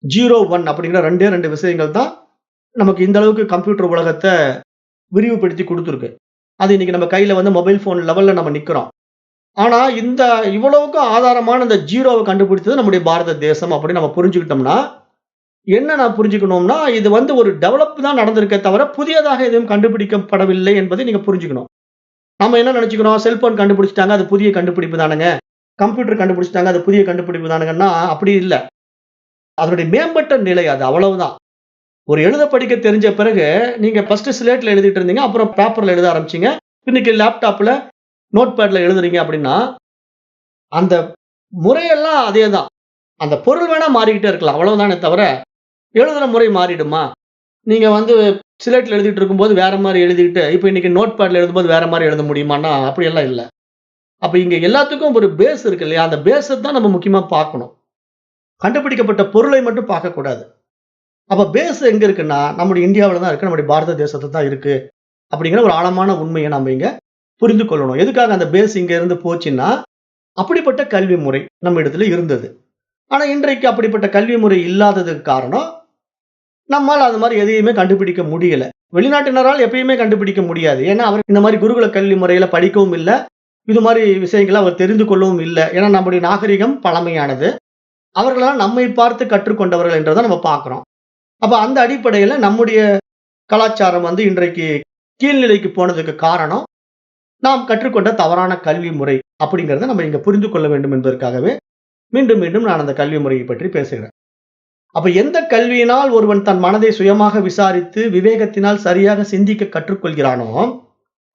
0, 1 அப்படிங்கிற 2 விஷயங்கள் தான் நமக்கு இந்த அளவுக்கு கம்ப்யூட்டர் உலகத்தை விரிவுபடுத்தி கொடுத்துருக்கு. அது இன்னைக்கு நம்ம கையில மொபைல் போன் லெவல்ல நம்ம நிக்கிறோம். ஆனா இந்த இவ்வளவுக்கும் ஆதாரமான இந்த 0வ கண்டுபிடித்தது நம்முடைய பாரத தேசம் அப்படின்னு நம்ம புரிஞ்சுக்கிட்டோம்னா, என்ன நான் புரிஞ்சுக்கணும்னா, இது ஒரு டெவலப் தான் நடந்திருக்கே தவிர, புதியதாக எதுவும் கண்டுபிடிக்கப்படவில்லை என்பதை நீங்க புரிஞ்சுக்கணும். நம்ம என்ன நினைச்சுக்கிறோம், செல்போன் கண்டுபிடிச்சுட்டாங்க, அது புதிய கண்டுபிடிப்பு தானங்க. கம்ப்யூட்டர் கண்டுபிடிச்சுட்டாங்க, அது புதிய கண்டுபிடிப்பு தானங்கன்னா, அப்படி இல்ல. அதனுடைய மேம்பட்ட நிலை அது அவ்வளவுதான். ஒரு எழுத படிக்க தெரிஞ்ச பிறகு, நீங்க ஃபர்ஸ்ட் ஸ்லேட்ல எழுதிட்டு இருந்தீங்க, அப்புறம் பேப்பர்ல எழுத ஆரம்பிச்சீங்க. இன்னைக்கு லேப்டாப்ல, நோட்பேட்ல எழுதுறீங்க அப்படின்னா, அந்த முறையெல்லாம் அதேதான். அந்த பொருள் வேணா மாறிக்கிட்டே இருக்கலாம். அவ்வளவுதானே தவிர, எழுதுற முறை மாறிடுமா? நீங்க ஸ்லேட்ல எழுதிட்டு இருக்கும்போது வேற மாரி எழுதிட்டு, இப்ப இன்னைக்கு நோட்பேட்ல எழுதும்போது வேற மாரி எழுத முடியுமான்னா, அப்படியெல்லாம் இல்ல. அப்ப இங்க எல்லாத்துக்கும் ஒரு பேஸ் இருக்கு இல்லையா? அந்த பேஸ தான் நம்ம முக்கியமா பார்க்கணும். கண்டுபிடிக்கப்பட்ட பொருளை மட்டும் பார்க்கக்கூடாது. அப்ப பேஸ் எங்க இருக்குன்னா, நம்முடைய இந்தியாவுல தான் இருக்கு. நம்முடைய பாரத தேசத்துல தான் இருக்கு. அப்படிங்கிற ஒரு ஆழமான உண்மைய நம்ம இங்க புரிந்து கொள்ளணும். எதுக்காக அந்த பேஸ் இங்க இருந்து போச்சுன்னா, அப்படிப்பட்ட கல்வி முறை நம்ம இடத்துல இருந்தது. ஆனா இன்றைக்கு அப்படிப்பட்ட கல்வி முறை இல்லாததுக்கு காரணம், நம்மால அது மாரி எதையுமே கண்டுபிடிக்க முடியல. வெளிநாட்டினரால் எப்பயுமே கண்டுபிடிக்க முடியாது. ஏன்னா, அவர் இந்த மாரி குருகுல கல்வி முறையில படிக்கவும் இல்ல. இது மாரி விஷயங்கள அவர் தெரிந்து கொள்ளவும் இல்ல. ஏன்னா, நம்முடைய நாகரிகம் பழமையானது. அவர்களெல்லாம் நம்மை பார்த்து கற்றுக்கொண்டவர்கள் என்றத நம்ம பார்க்கிறோம். அப்ப அந்த அடிப்படையில நம்முடைய கலாச்சாரம் இன்றைக்கு கீழ்நிலைக்கு போனதுக்கு காரணம், நாம் கற்றுக்கொண்ட தவறான கல்வி முறை அப்படிங்கிறத நம்ம இங்க புரிந்து கொள்ள வேண்டும் என்பதற்காகவே, மீண்டும் மீண்டும் நான் அந்த கல்வி முறையை பற்றி பேசுகிறேன். அப்ப எந்த கல்வியினால் ஒருவன் தன் மனதை சுயமாக விசாரித்து, விவேகத்தினால் சரியாக சிந்திக்க கற்றுக்கொள்கிறானோ,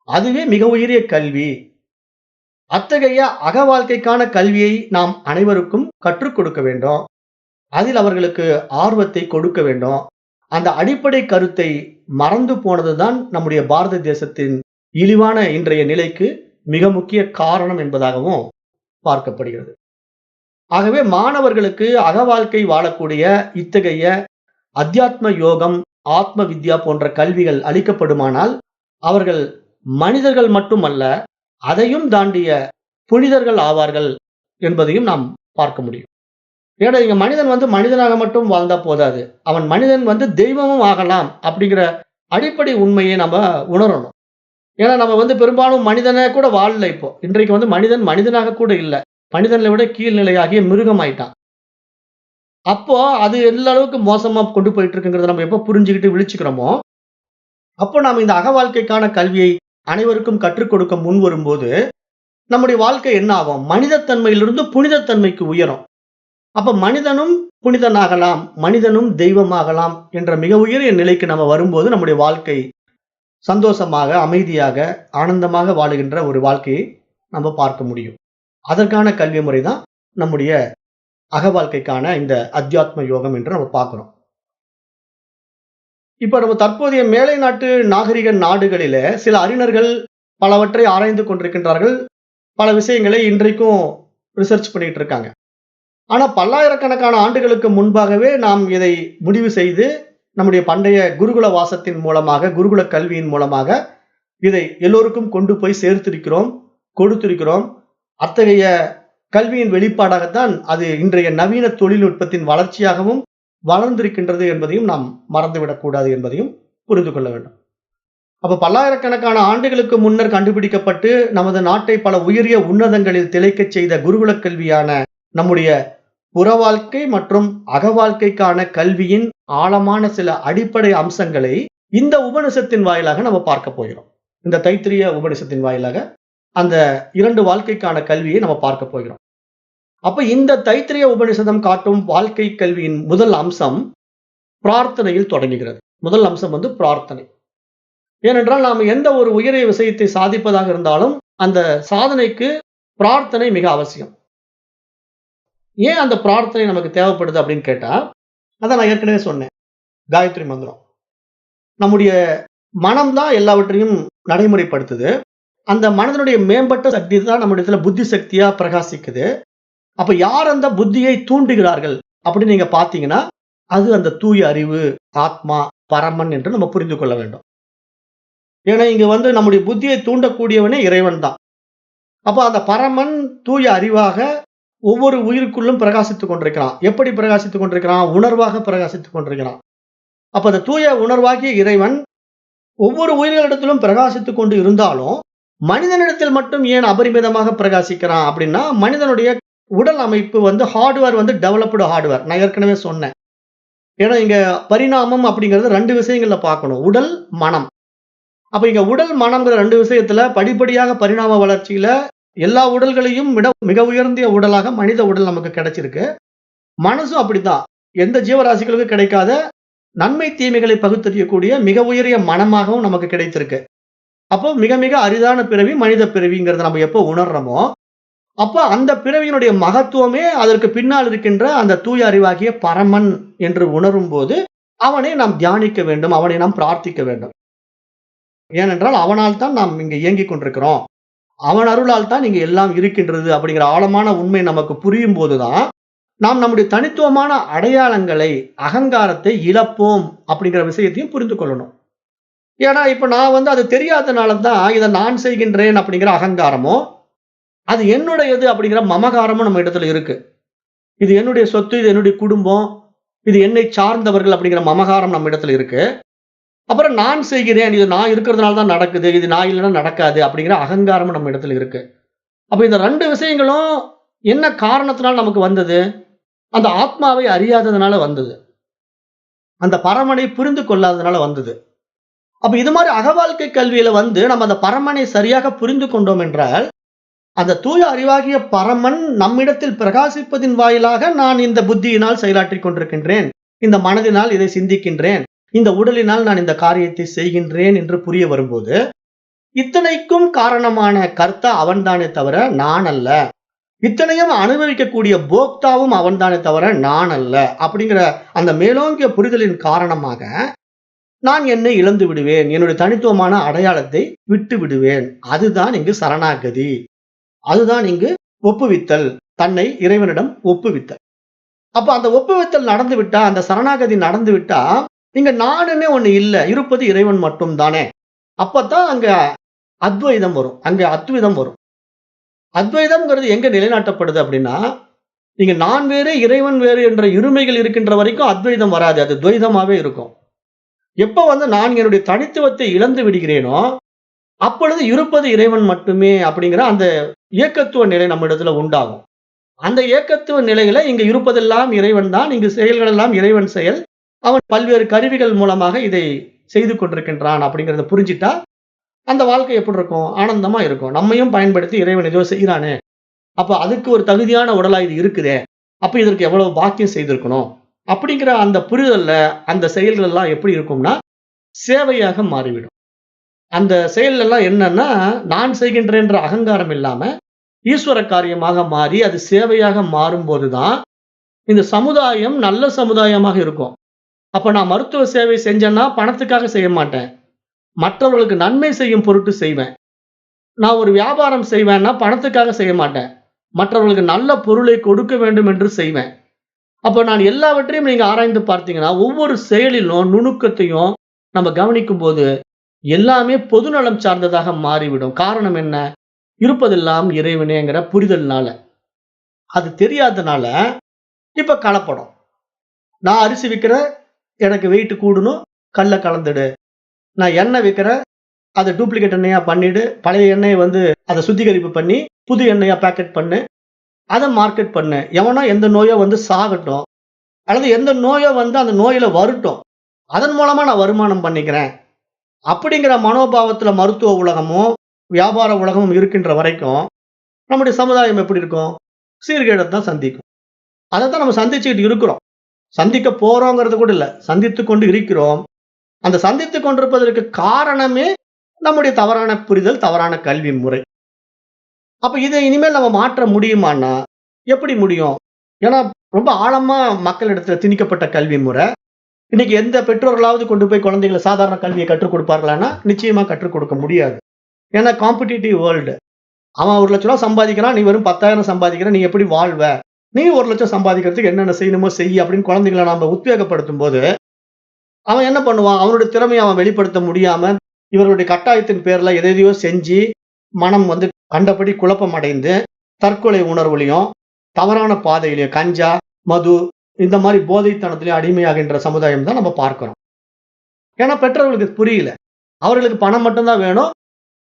அதுவே மிக உயரிய கல்வி. அத்தகைய அக வாழ்க்கைக்கான கல்வியை நாம் அனைவருக்கும் கற்றுக் கொடுக்க வேண்டும். அதில் அவர்களுக்கு ஆர்வத்தை கொடுக்க வேண்டும். அந்த அடிப்படை கருத்தை மறந்து போனதுதான் நம்முடைய பாரத தேசத்தின் இழிவான இன்றைய நிலைக்கு மிக முக்கிய காரணம் என்பதாகவும் பார்க்கப்படுகிறது. ஆகவே மாணவர்களுக்கு அக வாழ்க்கை வாழக்கூடிய இத்தகைய அத்தியாத்ம யோகம், ஆத்ம வித்யா போன்ற கல்விகள் அளிக்கப்படுமானால், அவர்கள் மனிதர்கள் மட்டுமல்ல, அதையும் தாண்டிய புனிதர்கள் ஆவார்கள் என்பதையும் நாம் பார்க்க முடியும். ஏன்னா இங்க மனிதன் மனிதனாக மட்டும் வாழ்ந்தா போதாது. அவன் மனிதன் தெய்வமும் ஆகலாம் அப்படிங்கிற அடிப்படை உண்மையை நம்ம உணரணும். ஏன்னா நம்ம பெரும்பாலும் மனிதனே கூட வாழல இப்போ. இன்றைக்கு மனிதன் மனிதனாக கூட இல்ல. மனிதனை விட கீழ்நிலையாகிய மிருகம் ஆயிட்டான். அப்போ அது எந்த அளவுக்கு மோசமா கொண்டு போயிட்டு இருக்குங்கிறத நம்ம எப்ப புரிஞ்சுகிட்டு விழிச்சுக்கிறோமோ, அப்போ நாம இந்த அக வாழ்க்கைக்கான கல்வியை அனைவருக்கும் கற்றுக் கொடுக்க முன் வரும்போது, நம்முடைய வாழ்க்கை என்ன ஆகும்? மனிதத்தன்மையிலிருந்து புனிதத்தன்மைக்கு உயரும். அப்ப மனிதனும் புனிதனாகலாம், மனிதனும் தெய்வமாகலாம் என்ற மிக உயரிய நிலைக்கு நம்ம வரும்போது, நம்முடைய வாழ்க்கை சந்தோஷமாக, அமைதியாக, ஆனந்தமாக வாழுகின்ற ஒரு வாழ்க்கையை நம்ம பார்க்க முடியும். அதற்கான கல்வி முறை தான் நம்முடைய அக வாழ்க்கைக்கான இந்த அத்தியாத்ம யோகம் என்று நம்ம பார்க்கிறோம். இப்ப நம்ம தற்போதைய மேலை நாட்டு நாகரிக நாடுகளிலே சில அறிஞர்கள் பலவற்றை ஆராய்ந்து கொண்டிருக்கின்றார்கள். பல விஷயங்களை இன்றைக்கும் ரிசர்ச் பண்ணிட்டு இருக்காங்க. ஆனா பல்லாயிரக்கணக்கான ஆண்டுகளுக்கு முன்பாகவே நாம் இதை முடிவு செய்து, நம்முடைய பண்டைய குருகுல வாசத்தின் மூலமாக, குருகுல கல்வியின் மூலமாக இதை எல்லோருக்கும் கொண்டு போய் சேர்த்திருக்கிறோம், கொடுத்திருக்கிறோம். அத்தகைய கல்வியின் வெளிப்பாடாகத்தான் அது இன்றைய நவீன தொழில்நுட்பத்தின் வளர்ச்சியாகவும் வளர்ந்திருக்கின்றது என்பதையும் நாம் மறந்துவிடக் கூடாது என்பதையும் புரிந்து கொள்ள வேண்டும். அப்ப பல்லாயிரக்கணக்கான ஆண்டுகளுக்கு முன்னர் கண்டுபிடிக்கப்பட்டு நமது நாட்டை பல உயரிய உன்னதங்களில் திளைக்கச் செய்த குருகுல கல்வியான நம்முடைய புற வாழ்க்கை மற்றும் அக வாழ்க்கைக்கான கல்வியின் ஆழமான சில அடிப்படை அம்சங்களை இந்த உபநிஷத்தின் வாயிலாக நம்ம பார்க்க போகிறோம். இந்த தைத்திரிய உபநிஷத்தின் வாயிலாக அந்த 2 வாழ்க்கைக்கான கல்வியை நம்ம பார்க்க போகிறோம். அப்ப இந்த தைத்திரிய உபநிஷதம் காட்டும் வாழ்க்கை கல்வியின் முதல் அம்சம் பிரார்த்தனையில் தொடங்குகிறது. முதல் அம்சம் பிரார்த்தனை. ஏனென்றால் நாம் எந்த ஒரு உயரிய விஷயத்தை சாதிப்பதாக இருந்தாலும் அந்த சாதனைக்கு பிரார்த்தனை மிக அவசியம். ஏன் அந்த பிரார்த்தனை நமக்கு தேவைப்படுது அப்படின்னு கேட்டா, அதான் நான் ஏற்கனவே சொன்னேன். காயத்ரி மந்திரம். நம்முடைய மனம் தான் எல்லாவற்றையும் நடைமுறைப்படுத்துது. அந்த மனதனுடைய மேம்பட்ட சக்தி தான் நம்மிடத்துல புத்தி சக்தியா பிரகாசிக்குது. அப்ப யார் அந்த புத்தியை தூண்டுகிறார்கள் அப்படின்னு நீங்க பாத்தீங்கன்னா, அது அந்த தூய அறிவு, ஆத்மா, பரமன் என்று நம்ம புரிந்து கொள்ள வேண்டும். ஏன்னா இங்க நம்முடைய புத்தியை தூண்டக்கூடியவனே இறைவன் தான். அப்ப அந்த பரமன் தூய அறிவாக ஒவ்வொரு உயிருக்குள்ளும் பிரகாசித்துக் கொண்டிருக்கிறான். எப்படி பிரகாசித்துக் கொண்டிருக்கிறான்? உணர்வாக பிரகாசித்துக் கொண்டிருக்கிறான். அப்ப அந்த தூய உணர்வாகிய இறைவன் ஒவ்வொரு உயிர்களிடத்திலும் பிரகாசித்துக் கொண்டு இருந்தாலும், மனிதனிடத்தில் மட்டும் ஏன் அபரிமிதமாக பிரகாசிக்கிறான் அப்படின்னா, மனிதனுடைய உடல் அமைப்பு ஹார்ட்வேர் டெவலப்டு ஹார்ட்வேர். நான் ஏற்கனவே சொன்னேன். ஏன்னா இங்க பரிணாமம் அப்படிங்கிறது 2 விஷயங்கள்ல பார்க்கணும். உடல், மனம். அப்ப இங்க உடல், மனம்ங்கிற 2 விஷயத்துல படிப்படியாக பரிணாம வளர்ச்சியில எல்லா உடல்களையும் விட மிக உயர்ந்த உடலாக மனித உடல் நமக்கு கிடைச்சிருக்கு. மனசும் அப்படித்தான். எந்த ஜீவராசிகளுக்கும் கிடைக்காத நன்மை தீமைகளை பகுத்தறியக்கூடிய மிக உயரிய மனமாகவும் நமக்கு கிடைத்திருக்கு. அப்போ மிக மிக அரிதான பிறவி மனித பிறவிங்கிறத நம்ம எப்போ உணர்றோமோ, அப்ப அந்த பிறவியினுடைய மகத்துவமே அதற்கு பின்னால் இருக்கின்ற அந்த தூய அறிவாகிய பரமன் என்று உணரும் போது அவனை நாம் தியானிக்க வேண்டும், அவனை நாம் பிரார்த்திக்க வேண்டும். ஏனென்றால் அவனால் தான் நாம் இங்க இயங்கிக் கொண்டிருக்கிறோம். அவன் அருளால் தான் இங்க எல்லாம் இருக்கின்றது அப்படிங்கிற ஆழமான உண்மை நமக்கு புரியும் போதுதான் நாம் நம்முடைய தனித்துவமான அடையாளங்களை, அகங்காரத்தை இழப்போம் அப்படிங்கிற விஷயத்தையும் புரிந்து கொள்ளணும். ஏன்னா இப்ப நான் அது தெரியாதனால தான் இதை நான் செய்கின்றேன் அப்படிங்கிற அகங்காரமோ, அது என்னுடையது அப்படிங்கிற மமகாரமும் நம்ம இடத்துல இருக்கு. இது என்னுடைய சொத்து, இது என்னுடைய குடும்பம், இது என்னை சார்ந்தவர்கள் அப்படிங்கிற மமகாரம் நம்ம இடத்துல இருக்கு. அப்புறம் நான் செய்கிறேன், இது நான் இருக்கிறதுனால தான் நடக்குது, இது நான் இல்லைன்னா நடக்காது அப்படிங்கிற அகங்காரமும் நம்ம இடத்துல இருக்கு. அப்ப இந்த 2 விஷயங்களும் என்ன காரணத்தினால் நமக்கு வந்தது? அந்த ஆத்மாவை அறியாததுனால வந்தது. அந்த பரமனை புரிந்து கொள்ளாததுனால வந்தது. அப்ப இது மாதிரி அகவாழ்க்கை கல்வியில நம்ம அந்த பரமனை சரியாக புரிந்து கொண்டோம் என்றால், அந்த தூய அறிவாகிய பரமன் நம்மிடத்தில் பிரகாசிப்பதின் வாயிலாக நான் இந்த புத்தியினால் செயலாற்றிக் கொண்டிருக்கின்றேன், இந்த மனதினால் இதை சிந்திக்கின்றேன், இந்த உடலினால் நான் இந்த காரியத்தை செய்கின்றேன் என்று புரிய வரும்போது, இத்தனைக்கும் காரணமான கர்த்தா அவன்தானே தவிர நான் அல்ல. இத்தனையும் அனுபவிக்கக்கூடிய போக்தாவும் அவன்தானே தவிர நான் அல்ல அப்படிங்கிற அந்த மேலோங்கிய புரிதலின் காரணமாக நான் என்னை இழந்து விடுவேன், என்னுடைய தனித்துவமான அடையாளத்தை விட்டு விடுவேன். அதுதான் இங்கு சரணாகதி. அதுதான் இங்கு ஒப்புவித்தல், தன்னை இறைவனிடம் ஒப்புவித்தல். அப்ப அந்த ஒப்புவித்தல் நடந்து விட்டா, அந்த சரணாகதி நடந்து விட்டா, இங்க நானுன்னே ஒண்ணு இல்ல, இருப்பது இறைவன் மட்டும் தானே. அப்பதான் அங்க அத்வைதம் வரும், அங்க அத்விதம் வரும். அத்வைதம்ங்கிறது எங்க நிலைநாட்டப்படுது அப்படின்னா, நீங்க நான் வேறு இறைவன் வேறு என்ற இருமைகள் இருக்கின்ற வரைக்கும் அத்வைதம் வராது, அது துவைதமாவே இருக்கும். எப்ப நான் என்னுடைய தனித்துவத்தை இழந்து விடுகிறேனோ, அப்பொழுது இருப்பது இறைவன் மட்டுமே அப்படிங்கிற அந்த ஏக்கத்துவ நிலை நம்ம இடத்துல உண்டாகும். அந்த ஏக்கத்துவ நிலையில இங்க இருப்பதெல்லாம் இறைவன் தான், இங்கு செயல்கள் எல்லாம் இறைவன் செயல், அவன் பல்வேறு கருவிகள் மூலமாக இதை செய்து கொண்டிருக்கின்றான் அப்படிங்கிறத புரிஞ்சிட்டா அந்த வாழ்க்கை எப்படி இருக்கும்? ஆனந்தமா இருக்கும். நம்மையும் பயன்படுத்தி இறைவன் ஏதோ செய்யறானே, அப்ப அதுக்கு ஒரு தகுதியான உடலா இது இருக்குதே, அப்ப இதற்கு எவ்வளவு பாக்கியம் செய்திருக்கணும் அப்படிங்கிற அந்த புரிதல்ல அந்த செயல்கள் எல்லாம் எப்படி இருக்கும்னா சேவையாக மாறிவிடும். அந்த செயல் எல்லாம் என்னன்னா, நான் செய்கின்றேன்ற அகங்காரம் இல்லாம ஈஸ்வர காரியமாக மாறி அது சேவையாக மாறும்போதுதான் இந்த சமுதாயம் நல்ல சமுதாயமாக இருக்கும். அப்ப நான் மருத்துவ சேவை செஞ்சேன்னா பணத்துக்காக செய்ய மாட்டேன், மற்றவர்களுக்கு நன்மை செய்யும் பொருட்டு செய்வேன். நான் ஒரு வியாபாரம் செய்வேன்னா பணத்துக்காக செய்ய மாட்டேன், மற்றவர்களுக்கு நல்ல பொருளை கொடுக்க வேண்டும் என்று செய்வேன். அப்ப நான் எல்லாவற்றையும் நீங்க ஆராய்ந்து பார்த்தீங்கன்னா, ஒவ்வொரு செயலிலும் நுணுக்கத்தையும் நம்ம கவனிக்கும் போது எல்லாமே பொதுநலம் சார்ந்ததாக மாறிவிடும். காரணம் என்ன? இருப்பதெல்லாம் இறைவனேங்கிற புரிதல்னால. அது தெரியாதனால இப்ப கலப்படம். நான் அரிசி விற்கிறேன், எனக்கு வெயிட் கூடணும், கல்ல கலந்துடு. நான் எண்ணெய் விற்கிறேன், அதை டூப்ளிகேட் எண்ணெயா பண்ணிடு, பழைய எண்ணெயை அதை சுத்திகரிப்பு பண்ணி புது எண்ணெயா பேக்கெட் பண்ணு, அதை மார்க்கெட் பண்ணு. எவனோ எந்த நோயோ சாகட்டும், அல்லது எந்த நோயோ அந்த நோயில வரட்டும், அதன் மூலமா நான் வருமானம் பண்ணிக்கிறேன் அப்படிங்கிற மனோபாவத்துல மருத்துவ உலகமும், வியாபார உலகமும் இருக்கின்ற வரைக்கும், நம்முடைய சமுதாயம் எப்படி இருக்கும்? சீர்கேடத் தான் சந்திக்கும். அதத்தான் நம்ம சந்திச்சுக்கிட்டு இருக்கிறோம். சந்திக்க போறோங்கிறது கூட இல்ல. சந்தித்துக் கொண்டு இருக்கிறோம். அந்த சந்தித்துக் கொண்டிருப்பதற்கு காரணமே நம்முடைய தவறான புரிதல், தவறான கல்வி முறை. அப்ப இத இனிமேல் நம்ம மாற்ற முடியுமான்னா, எப்படி முடியும்? ஏன்னா, ரொம்ப ஆழமா மக்களிடத்துல திணிக்கப்பட்ட கல்வி முறை. இன்னைக்கு எந்த பெற்றோர்களாவது கொண்டு போய் குழந்தைகள சாதாரண கல்விய கற்றுக் கொடுப்பார்களான்னா, நிச்சயமா கற்றுக் கொடுக்க முடியாது. ஏன்னா காம்படிட்டிவ் வேர்ல்டு. அவன் ரூ. 1,00,000 சம்பாதிக்கிறான். நீ வெறும் 10,000 சம்பாதிக்கிற. நீ எப்படி வாழ்வ? நீ 1,00,000 சம்பாதிக்கிறதுக்கு என்னென்ன செய்யணுமோ செய் அப்படின்னு குழந்தைகள நாம உத்வேகப்படுத்தும்போது, அவன் என்ன பண்ணுவான்? அவனுடைய திறமைய அவன் வெளிப்படுத்த முடியாம, இவர்களுடைய கட்டாயத்தின் பேர்ல எதையெதையோ செஞ்சு, மனம் வந்து கண்டபடி குழப்பம் அடைந்து, தற்கொலை உணர்வுலயும், தவறான பாதையிலயும் கஞ்சா, மது இந்த மாரி போதைத்தனத்திலயும் அடிமையாகின்ற சமுதாயம் தான் நம்ம பார்க்கிறோம். ஏன்னா பெற்றோர்களுக்கு புரியல. அவர்களுக்கு பணம் மட்டும் தான் வேணும்.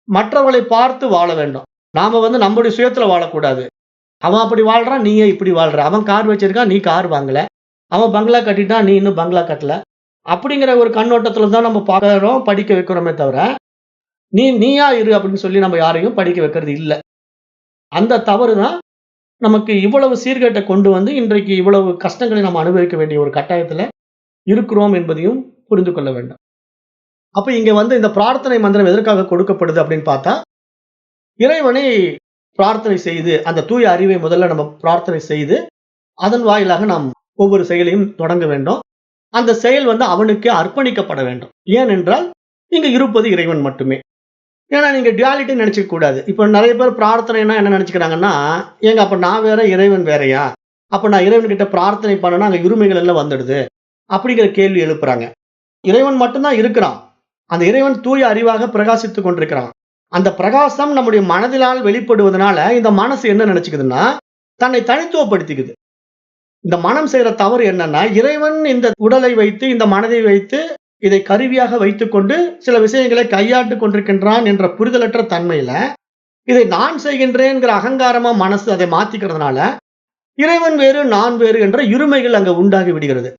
மற்றவர்களை பார்த்து வாழ வேண்டும். நாம வந்து நம்முடைய சுயத்துல வாழக்கூடாது. அவன் அப்படி வாழ்றான், நீ ஏன் இப்படி வாழ்ற? அவன் கார் வச்சிருக்கான், நீ கார் வாங்கல. அவன் பங்களா கட்டிட்டான், நீ இன்னும் பங்களா கட்டல. அப்படிங்கிற ஒரு கண்ணோட்டத்துல தான் நம்ம பார்க்கிறோம், படிக்க வைக்கிறோமே தவிர, நீயா இரு அப்படின்னு சொல்லி நம்ம யாரையும் படிக்க வைக்கிறது இல்ல. அந்த தவறு தான் நமக்கு இவ்வளவு சீர்கேட்ட கொண்டு வந்து, இன்றைக்கு இவ்வளவு கஷ்டங்களை நம்ம அனுபவிக்க வேண்டிய ஒரு கட்டாயத்துல இருக்கிறோம் என்பதையும் புரிந்து கொள்ள வேண்டும். அப்ப இங்க வந்து இந்த பிரார்த்தனை மந்திரம் எதற்காக கொடுக்கப்படுது அப்படின்னு பார்த்தா, இறைவனை பிரார்த்தனை செய்து, அந்த தூய அறிவை முதல்ல நம்ம பிரார்த்தனை செய்து, அதன் வாயிலாக நாம் ஒவ்வொரு செயலையும் தொடங்க வேண்டும். அந்த செயல் வந்து அவனுக்கே அர்ப்பணிக்கப்பட வேண்டும். ஏனென்றால், இங்க இருப்பது இறைவன் மட்டுமே. ஏன்னா நீங்க டுயாலிட்டி நினைச்சுக்க கூடாது. இப்ப நெறைய பேர் பிரார்த்தனைன்னா என்ன நினைச்சுக்கிறாங்கன்னா, ஏங்க அப்ப நான் வேற, இறைவன் வேறயா? அப்ப நான் இறைவன்கிட்ட பிரார்த்தனை பண்ணனா அங்க இருமைகள் எல்லாம் வந்துடுது. அப்படிங்கிற கேள்வி எழுப்புறாங்க. இறைவன் மட்டும் தான் இருக்கிறான். அந்த இறைவன் தூய அறிவாக பிரகாசித்துக் கொண்டிருக்கிறான். அந்த பிரகாசம் நம்முடைய மனதினால் வெளிப்படுவதனால, இந்த மனசு என்ன நினைச்சுக்குதுன்னா, தன்னை தனித்துவப்படுத்திக்குது. இந்த மனம் செய்ற தவறு என்னன்னா, இறைவன் இந்த உடலை வைத்து, இந்த மனதை வைத்து, இதை கருவியாக வைத்துக்கொண்டு சில விஷயங்களை கையாண்டுக் கொண்டிருக்கின்றான் என்ற புரிதலற்ற தன்மையில, இதை நான் செய்கின்றேன்ங்கிற அகங்காரமா மனசு அதை மாத்திக்கிறதுனால, இறைவன் வேறு, நான் வேறு என்ற இருமைகள் அங்க உண்டாகி விடுகிறது.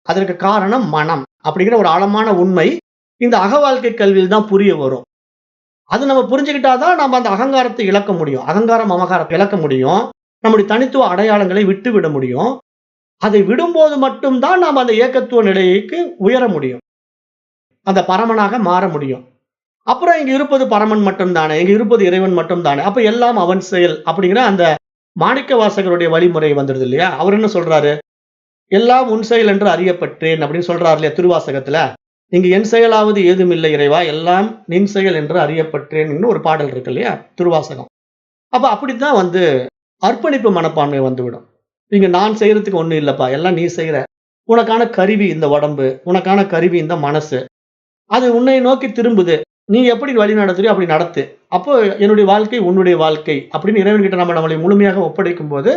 அதற்கு காரணம் மனம். அப்படிங்கிற ஒரு ஆழமான உண்மை, இந்த அகவாழ்க்கை கல்வியில் தான் புரிய வரும். அது நம்ம புரிஞ்சுக்கிட்டா தான் நம்ம அந்த அகங்காரத்தை இழக்க முடியும். அகங்காரம், மமகாரத்தை இழக்க முடியும். நம்முடைய தனித்துவ அடையாளங்களை விட்டு விட முடியும். அதை விடும்போது மட்டும் தான் நாம் அந்த ஏகத்துவ நிலைக்கு உயர முடியும். அந்த பரமனாக மாற முடியும். அப்புறம் இங்க இருப்பது பரமன் மட்டும் தானே, இங்க இருப்பது இறைவன் மட்டும் தானே. அப்ப எல்லாம் அவன் செயல் அப்படிங்கிற அந்த மாணிக்கவாசகருடைய வழிமுறை வந்துடுது இல்லையா? அவர் என்ன சொல்றாரு? எல்லாம் உன் செயல் என்று அறியப்பட்டேன் அப்படின்னு சொல்றாரு இல்லையா திருவாசகத்துல. இங்கு என் செயலாவது ஏதுமில்லை இறைவா, எல்லாம் நின் செயல் என்று அறியப்பட்டேன்னு ஒரு பாடல் இருக்கு இல்லையா திருவாசகம். அப்ப அப்படித்தான் வந்து அர்ப்பணிப்பு மனப்பான்மை வந்துவிடும். இங்க நான் செய்யறதுக்கு ஒண்ணும் இல்லப்பா, எல்லாம் நீ செய்யற. உனக்கான கருவி இந்த உடம்பு, உனக்கான கருவி இந்த மனசு. அது உன்னை நோக்கி திரும்புது. நீ எப்படி வழி நடத்துறியோ அப்படி நடத்து. அப்போ என்னுடைய வாழ்க்கை உன்னுடைய வாழ்க்கை அப்படின்னு இறைவன்கிட்ட நம்மளை முழுமையாக ஒப்படைக்கும் போது,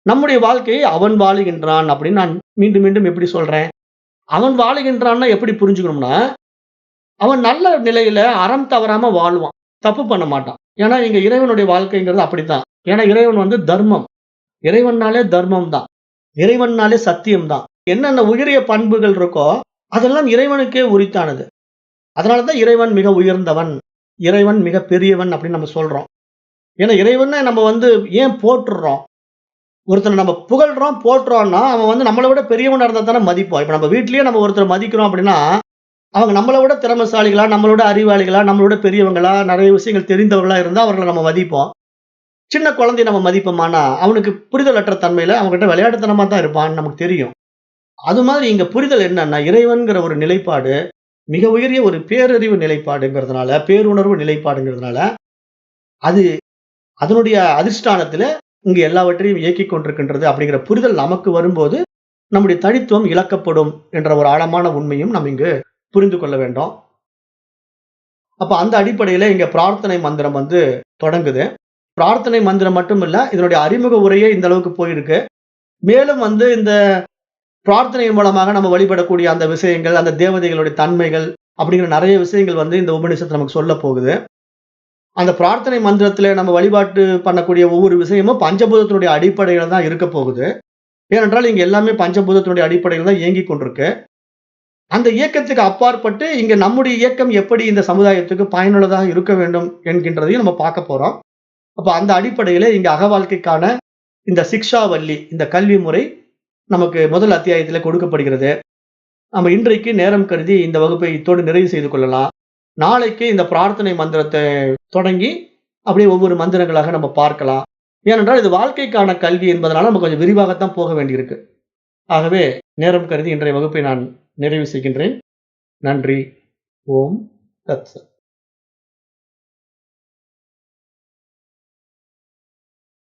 நம்முடைய வாழ்க்கையை அவன் வாழுகின்றான் அப்படின்னு நான் மீண்டும் மீண்டும் எப்படி சொல்றேன்? அவன் வாழுகின்றான்னா எப்படி புரிஞ்சுக்கணும்னா, அவன் நல்ல நிலையில அறம் தவறாம வாழ்வான். தப்பு பண்ண மாட்டான். ஏன்னா இங்க இறைவனுடைய வாழ்க்கைங்கிறது அப்படித்தான். ஏன்னா இறைவன் வந்து தர்மம். இறைவன்னாலே தர்மம் தான். இறைவன்னாலே சத்தியம் தான். என்னென்ன உயரிய பண்புகள் இருக்கோ, அதெல்லாம் இறைவனுக்கே உரித்தானது. அதனால தான் இறைவன் மிக உயர்ந்தவன், இறைவன் மிக பெரியவன் அப்படின்னு நம்ம சொல்றோம். ஏன்னா இறைவனை நம்ம வந்து ஏன் போற்றுறோம்? ஒருத்தனை நம்ம புகழ்றோம், போற்றுறோம்னா, அவன் வந்து நம்மள விட பெரியவனா இருந்தா தானே மதிப்போம். இப்ப நம்ம வீட்லயே நம்ம ஒருத்தர மதிக்கிறோம் அப்படின்னா, அவங்க நம்மள விட திறமைசாலிகளா, நம்மளோட அறிவாளிகளா, நம்மளோட பெரியவங்களா, நெறைய விஷயங்கள் தெரிந்தவர்களா இருந்தா அவர்கள நம்ம மதிப்போம். சின்ன குழந்தைய நம்ம மதிப்போமானா, அவனுக்கு புரிதலற்ற தன்மையில அவன்கிட்ட விளையாட்டுத்தனமா தான் இருப்பான்னு நமக்கு தெரியும். அது மாதிரி இங்க புரிதல் என்னன்னா, இறைவன்கிற ஒரு நிலைப்பாடு, மிக உயரிய ஒரு பேரறிவு நிலைப்பாடுங்கிறதுனால, பேருணர்வு நிலைப்பாடுங்கிறதுனால, அது அதனுடைய அதிஷ்டானத்தில இங்கு எல்லாவற்றையும் இயக்கிக் கொண்டிருக்கின்றது அப்படிங்கிற புரிதல் நமக்கு வரும்போது, நம்முடைய தனித்துவம் இழக்கப்படும் என்ற ஒரு ஆழமான உண்மையும் நாம் இங்கு புரிந்து கொள்ள வேண்டும். அப்ப அந்த அடிப்படையில இங்க பிரார்த்தனை மந்திரம் வந்து தொடங்குது. பிரார்த்தனை மந்திரம் மட்டும் இல்ல, இதனுடைய அறிமுக உரையே இந்த அளவுக்கு போயிருக்கு. மேலும் வந்து இந்த பிரார்த்தனையின் மூலமாக நம்ம வழிபடக்கூடிய அந்த விஷயங்கள், அந்த தேவதைகளுடைய தன்மைகள் அப்படிங்கிற நெறைய விஷயங்கள் வந்து இந்த உபநிஷத்து நமக்கு சொல்லப் போகுது. அந்த பிரார்த்தனை மந்திரத்தில நம்ம வழிபாட்டு பண்ணக்கூடிய ஒவ்வொரு விஷயமும் பஞ்சபூதத்தினுடைய அடிப்படையில தான் இருக்கப் போகுது. ஏனென்றால் இங்க எல்லாமே பஞ்சபூதத்தினுடைய அடிப்படையில தான் இயங்கிக் கொண்டிருக்கு. அந்த இயக்கத்துக்கு அப்பாற்பட்டு இங்க நம்முடைய இயக்கம் எப்படி இந்த சமுதாயத்துக்கு பயனுள்ளதாக இருக்க வேண்டும் என்கின்றதையும் நம்ம பார்க்க போறோம். அப்ப அந்த அடிப்படையில இங்க அகவாழ்க்கைக்கான இந்த சிக்ஷாவல்லி, இந்த கல்வி முறை நமக்கு முதல் அத்தியாயத்தில கொடுக்கப்படுகிறது. நம்ம இன்றைக்கு நேரம் கருதி இந்த வகுப்பை இத்தோடு நிறைவு செய்து கொள்ளலாம். நாளைக்கு இந்த பிரார்த்தனை மந்திரத்த தொடங்கி, அப்படியே ஒவ்வொரு மந்திரங்களாக நம்ம பார்க்கலாம். ஏனென்றால் இது வாழ்க்கைக்கான கல்வி என்பதனால நம்ம கொஞ்சம் விரிவாகத்தான் போக வேண்டியிருக்கு. ஆகவே நேரம் கருதி இன்றைய வகுப்பை நான் நிறைவு செய்கின்றேன். நன்றி. ஓம் தத் சத்.